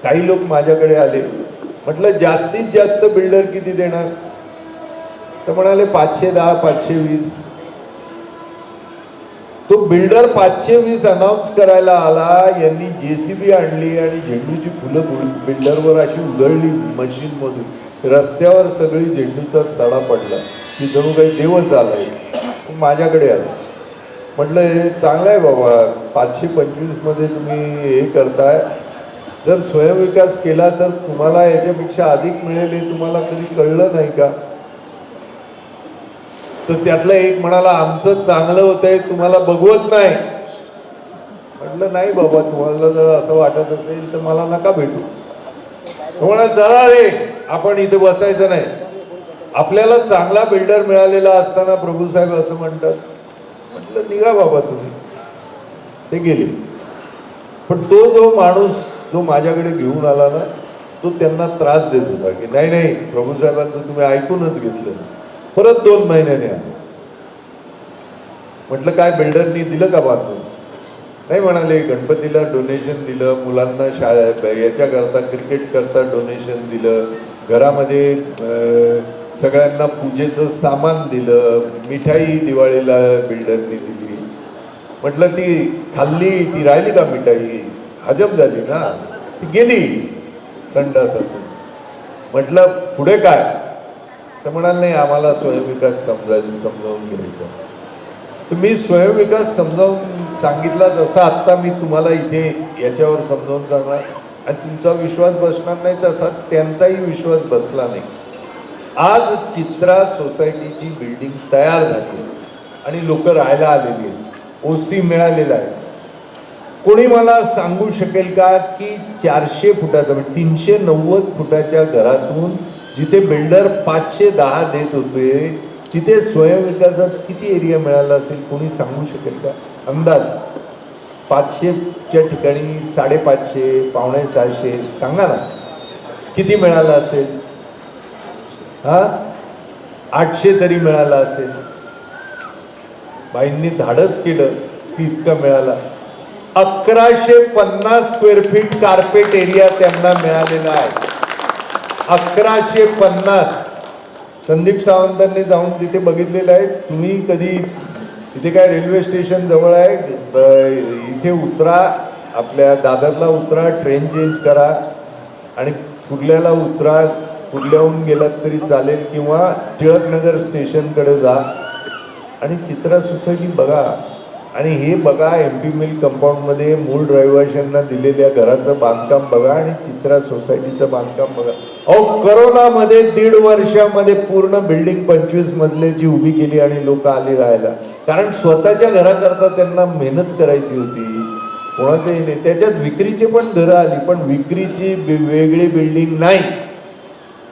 काही लोक माझ्याकडे आले, म्हटलं जास्तीत जास्त बिल्डर किती देणार, तर म्हणाले 510 520. तो बिल्डर 520 अनाऊन्स करायला आला, यांनी JCB आणली आणि झेंडूची फुलं बिल्डरवर अशी उधळली मशीन मधून, रस्त्यावर सगळी झेंडूचा सडा पडला की जणू काही देवच आलाय. माझ्याकडे आला, म्हटलं हे चांगलं आहे बाबा, 525 मध्ये तुम्ही हे करताय, जर स्वयंविकास केला तर तुम्हाला याच्यापेक्षा अधिक मिळेल हे तुम्हाला कधी कळलं नाही का. तर त्यातला एक म्हणाला आमचं चांगलं होतंय तुम्हाला बघवत नाही. म्हटलं नाही बाबा, तुम्हाला जर असं वाटत असेल तर मला नका भेटू. म्हणा चला रे, आपण इथे बसायचं नाही. आपल्याला चांगला बिल्डर मिळालेला असताना प्रभूसाहेब असं म्हणतात. म्हटलं निघा बाबा तुम्ही. ते गेले. पण तो जो माणूस जो माझ्याकडे घेऊन आला ना, तो त्यांना त्रास देत होता की नाही नाही प्रभूसाहेबांचं तुम्ही ऐकूनच घेतलं. परत 2 महिन्याने आले. म्हटलं काय बिल्डरनी दिलं का बांधून, नाही म्हणाले गणपतीला डोनेशन दिलं, मुलांना याच्याकरता क्रिकेट करता डोनेशन दिलं, घरामध्ये सगळ्यांना पूजेचं सामान दिलं, मिठाई दिवाळीला बिल्डरनी दिली. म्हटलं ती खाल्ली, ती राहिली का मिठाई, हजम झाली ना, ती गेली संडासातून. म्हटलं पुढे काय, तर म्हणाल नाही आम्हाला स्वयंविकास समजावून घ्यायचा. तर मी स्वयंविकास समजावून सांगितला जसा आत्ता मी तुम्हाला इथे याच्यावर समजावून सांगणार आणि तुमचा विश्वास बसणार नाही, तसा त्यांचाही विश्वास बसला नाही. आज चित्रा सोसायटीची बिल्डिंग तयार झाली आहे आणि लोक राहायला आलेली आहेत, OC मिळालेला आहे. कोणी मला सांगू शकेल का की 400 फुटाचं म्हणजे 390 फुटाच्या घरातून जिथे बिल्डर 510 देत होते तिथे स्वयंविकासात किती एरिया मिळाला असेल, कोणी सांगू शकेल का अंदाज? 500च्या ठिकाणी 550, 550 सांगा ना किती मिळाला असेल. 800 तरी मिळाला असेल. बाईंनी धाडस केलं की इतका मिळाला. 1150 स्क्वेअर फीट कार्पेट एरिया त्यांना मिळालेला आहे. 1150. संदीप सावंतांनी जाऊन तिथे बघितलेलं आहे. तुम्ही कधी तिथे काय रेल्वे स्टेशन जवळ आहे, इथे उतरा, आपल्या दादरला उतरा, ट्रेन चेंज करा आणि कुर्ल्याला उतरा, कुर्ल्याहून गेलात तरी चालेल किंवा टिळकनगर स्टेशनकडे जा आणि चित्रा सोसायटी बघा. आणि हे बघा MP मिल कंपाऊंडमध्ये मूळ रहिवाशांना दिलेल्या घराचं बांधकाम बघा आणि चित्रा सोसायटीचं बांधकाम बघा. अहो करोनामध्ये 1.5 वर्षामध्ये पूर्ण बिल्डिंग 25 मजल्याची उभी केली आणि लोक आली राहायला. कारण स्वतःच्या घराकरता त्यांना मेहनत करायची होती, कोणाचंही नाही. त्याच्यात विक्रीचे पण घरं आली, पण विक्रीची वेगळी बिल्डिंग नाही.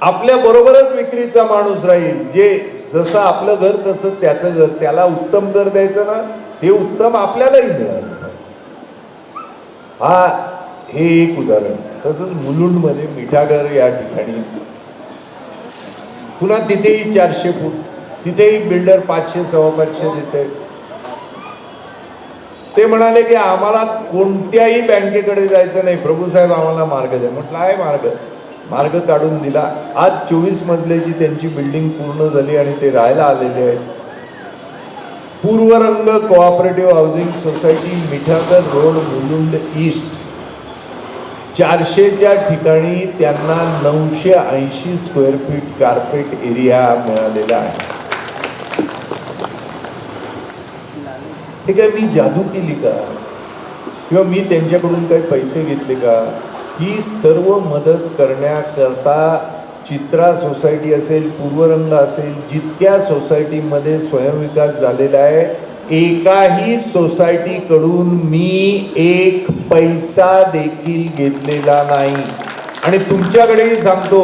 आपल्या बरोबरच विक्रीचा माणूस राहील, जे जसं आपलं घर तसं त्याचं घर, त्याला उत्तम घर द्यायचं ना, ते उत्तम आपल्यालाही मिळालं. हे एक उदाहरण. तसंच मुलुंडमध्ये मिठागर या ठिकाणी पुन्हा तिथेही 400 फूट, तिथेही बिल्डर 500 सव्वा 500 देत आहेत. ते म्हणाले की आम्हाला कोणत्याही बँकेकडे जायचं नाही, प्रभूसाहेब आम्हाला मार्ग द्या. म्हटलं आहे मार्ग काढून दिला. आज 24 मजल्याची त्यांची बिल्डिंग पूर्ण झाली आणि ते राहायला आलेले आहेत. Purvarang cooperative housing society, Mithagar road, Mulund east, 400च्या ठिकाणी त्यांना 980 स्क्वेअर फीट कार्पेट एरिया मिळालेला आहे. हे काय मी जादू केली का, किंवा मी त्यांच्याकडून काही पैसे घेतले का? ही सर्व मदत करण्याकरता चित्रा सोसायटी असेल, पूर्वरंग असेल, जितक्या सोसायटीमध्ये स्वयंविकास झालेला आहे, एकाही सोसायटीकडून मी एक पैसा देखील घेतलेला नाही. आणि तुमच्याकडेही सांगतो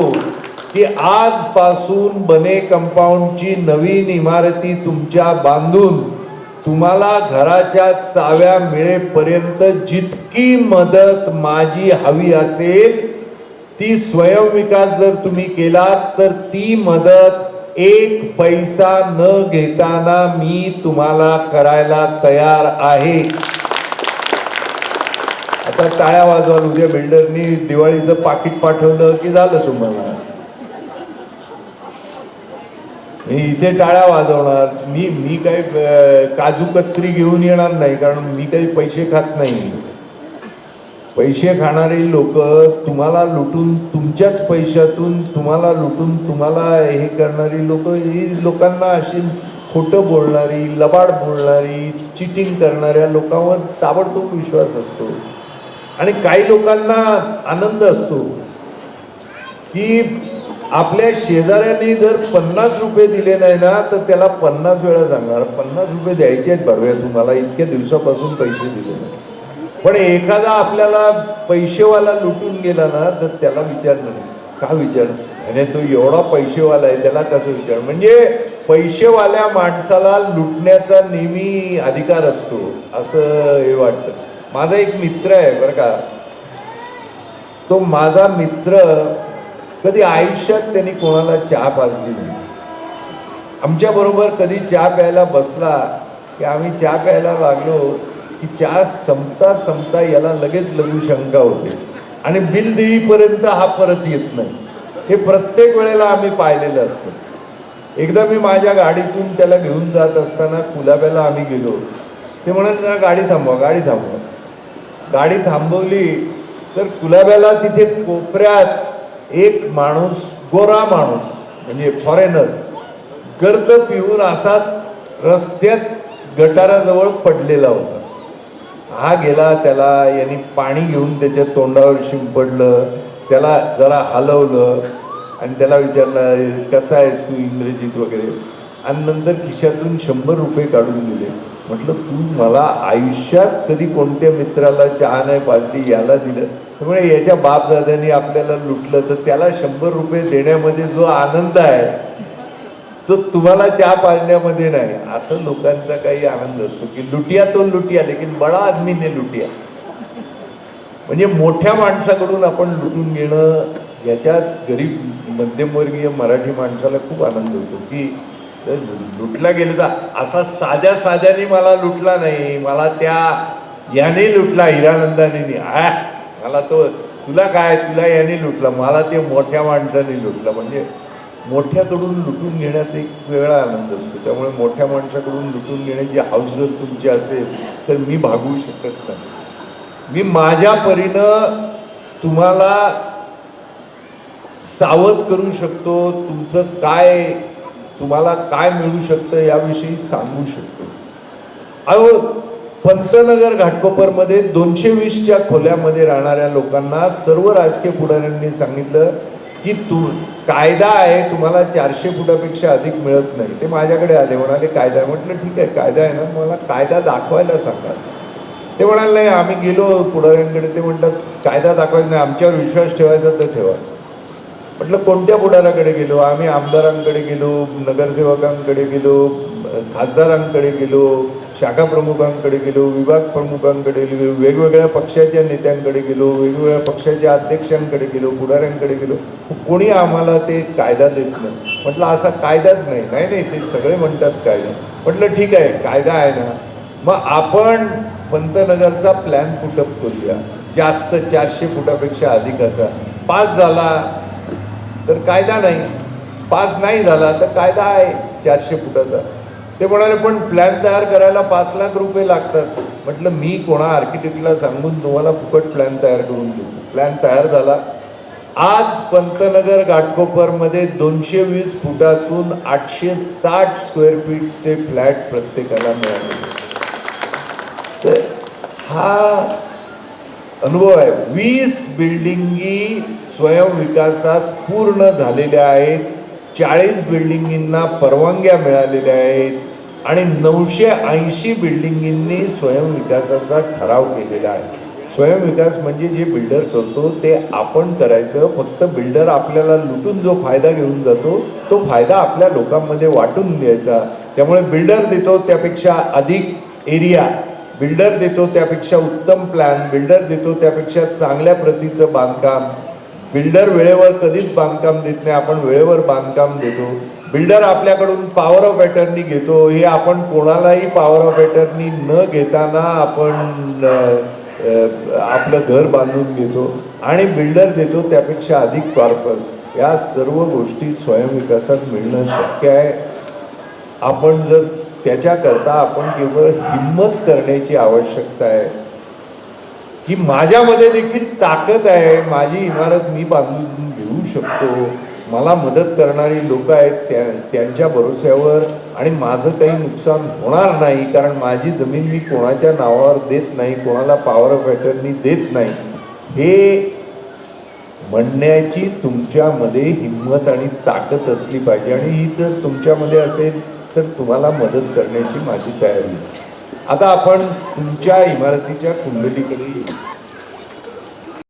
की आजपासून बने कंपाऊंडची नवीन इमारती तुमच्या बांधून तुम्हाला घराच्या चाव्या मिळेपर्यंत जितकी मदत माझी हवी असेल, ती स्वयंविकास जर तुम्ही केलात तर ती मदत एक पैसा न घेताना मी तुम्हाला करायला तयार आहे. आता टाळ्या वाजवाल, उद्या बिल्डरनी दिवाळीचं पाकिट पाठवलं की झालं तुम्हाला. मी इथे टाळ्या वाजवणार, मी काही काजू कत्री घेऊन येणार नाही, कारण मी काही पैसे खात नाही. पैसे खाणारे लोक तुम्हाला लुटून, तुमच्याच पैशातून तुम्हाला लुटून तुम्हाला हे करणारी लोक, ही लोकांना अशी खोटं बोलणारी, लबाड बोलणारी, चिटिंग करणाऱ्या लोकांवर ताबडतोब विश्वास असतो. आणि काही लोकांना आनंद असतो की आपल्या शेजाऱ्यांनी जर 50 रुपये दिले नाही ना तर त्याला 50 वेळा सांगणार, 50 रुपये द्यायचे आहेत भरव्या, तुम्हाला इतक्या दिवसापासून पैसे दिले नाही. पण एखादा आपल्याला पैसेवाला लुटून गेला ना तर त्याला विचारणार नाही. का विचारणार? अरे तो एवढा पैसेवाला आहे, त्याला कसं विचार? म्हणजे पैसेवाल्या माणसाला लुटण्याचा नेहमी अधिकार असतो असं हे वाटतं. माझा एक मित्र आहे बरं का, तो माझा मित्र कधी आयुष्यात त्यांनी कोणाला चहा पाजली नाही. आमच्याबरोबर कधी चहा प्यायला बसला की आम्ही चहा प्यायला लागलो की चहा संपता याला लगेच लघुशंका होते आणि बिल देईपर्यंत हा परत येत नाही. हे प्रत्येक वेळेला आम्ही पाहिलेलं असतं. एकदा मी माझ्या गाडीतून त्याला घेऊन जात असताना कुलाब्याला आम्ही गेलो. ते म्हणाले गाडी थांबवा. गाडी थांबवली तर कुलाब्याला तिथे कोपऱ्यात एक माणूस, गोरा माणूस म्हणजे फॉरेनर, गर्द पिऊन असा रस्त्यात गटाराजवळ पडलेला होता. हा गेला, त्याला यांनी पाणी घेऊन त्याच्या तोंडावर शिंपडलं, त्याला जरा हलवलं आणि त्याला विचारलं कसा आहेस तू इंग्रजीत वगैरे, आणि नंतर खिशातून 100 रुपये काढून दिले. म्हटलं तू मला आयुष्यात कधी कोणत्या मित्राला चहा नाही पाजली, याला दिलं. त्यामुळे याच्या बापदादांनी आपल्याला लुटलं तर त्याला 100 रुपये देण्यामध्ये जो आनंद आहे तो तुम्हाला चहा पाजण्यामध्ये नाही. असं लोकांचा काही आनंद असतो की लुटिया तो लुटिया लेकिन बडा आदमी ने लुटिया. म्हणजे मोठ्या माणसाकडून आपण लुटून घेणं, याच्यात गरीब मध्यमवर्गीय मराठी माणसाला खूप आनंद होतो की लुटला गेलं तर असा साध्याने मला लुटला नाही, मला याने लुटला, हिरानंदाने. मला तो तुला याने लुटला, मला ते मोठ्या माणसाने लुटला. म्हणजे मोठ्याकडून लुटून घेण्यात एक वेगळा आनंद असतो. त्यामुळे मोठ्या माणसाकडून लुटून घेण्याची हौस जर तुमची असेल तर मी भागवू शकत नाही. मी माझ्या परीनं तुम्हाला सावध करू शकतो, तुम्हाला काय मिळू शकतं याविषयी सांगू शकतो. अहो, पंतनगर घाटकोपरमध्ये 220च्या खोल्यामध्ये राहणाऱ्या लोकांना सर्व राजकीय पुढाऱ्यांनी सांगितलं की कायदा आहे, तुम्हाला 400 फुटापेक्षा अधिक मिळत नाही. ते माझ्याकडे आले, म्हणाले कायदा आहे. म्हटलं ठीक आहे, कायदा आहे ना, मला कायदा दाखवायला सांगा. ते म्हणाले नाही, आम्ही गेलो पुढाऱ्यांकडे, ते म्हणतात कायदा दाखवायचा नाही, आमच्यावर विश्वास ठेवायचा तर ठेवा. म्हटलं कोणत्या पुढाऱ्याकडे गेलो? आम्ही आमदारांकडे गेलो, नगरसेवकांकडे गेलो, खासदारांकडे गेलो, शाखा प्रमुखांकडे गेलो, विभाग प्रमुखांकडे गेलो, वेगवेगळ्या पक्षाच्या नेत्यांकडे गेलो, वेगवेगळ्या पक्षाच्या अध्यक्षांकडे गेलो, पुढाऱ्यांकडे गेलो. कोणी आम्हाला ते कायदा देत नाही. म्हटलं असा कायदाच नाही. नाही ते सगळे म्हणतात कायदा. म्हटलं ठीक आहे, कायदा आहे ना, मग आपण पंतनगरचा प्लॅन पुटअप करूया, जास्त 400 फुटापेक्षा अधिकाचा. पास झाला तर कायदा नाही, पास नाही झाला तर कायदा आहे 400 फुटाचा. ते म्हणाले पण प्लॅन तयार करायला 5 लाख रुपये लागतात. म्हटलं मी कोणा आर्किटेक्टला सांगून तुम्हाला फुकट प्लॅन तयार करून देतो. प्लॅन तयार झाला. आज पंतनगर घाटकोपरमध्ये 220 फुटातून 860 स्क्वेअर फीटचे फ्लॅट प्रत्येकाला मिळाले. तर हा अनुभव आहे. 20 बिल्डिंगी स्वयंविकासात पूर्ण झालेल्या आहेत, 40 बिल्डिंगींना परवानग्या मिळालेल्या आहेत आणि 980 बिल्डिंगींनी स्वयंविकासाचा ठराव केलेला आहे. स्वयंविकास म्हणजे जे बिल्डर करतो ते आपण करायचं. फक्त बिल्डर आपल्याला लुटून जो फायदा घेऊन जातो तो फायदा आपल्या लोकांमध्ये वाटून द्यायचा. त्यामुळे बिल्डर देतो त्यापेक्षा अधिक एरिया, बिल्डर देतो त्यापेक्षा उत्तम प्लॅन, बिल्डर देतो त्यापेक्षा चांगल्या प्रतीचं बांधकाम. बिल्डर वेळेवर कधीच बांधकाम देत नाही, आपण वेळेवर बांधकाम देतो. बिल्डर आपल्याकडून पॉवर ऑफ अटर्नी घेतो, हे आपण कोणालाही पॉवर ऑफ अटर्नी न घेताना आपण आपलं घर बांधून घेतो. आणि बिल्डर देतो त्यापेक्षा अधिक कॉर्पस. या सर्व गोष्टी स्वयंविकासात मिळणं शक्य आहे. आपण जर त्याच्याकरता आपण केवळ हिम्मत करण्याची आवश्यकता आहे की माझ्यामध्ये देखील ताकद आहे, माझी इमारत मी बांधून घेऊ शकतो, मला मदत करणारी लोक आहेत त्यांच्या भरोश्यावर, आणि माझं काही नुकसान होणार नाही कारण माझी जमीन मी कोणाच्या नावावर देत नाही, कोणाला पॉवर ऑफ अटर्नी देत नाही. हे म्हणण्याची तुमच्यामध्ये हिंमत आणि ताकद असली पाहिजे. आणि ही जर तुमच्यामध्ये असेल तर तुम्हाला मदत करण्याची माझी तयारी आहे. आता आपण तुमच्या इमारतीच्या कुंडलीकडे येऊ.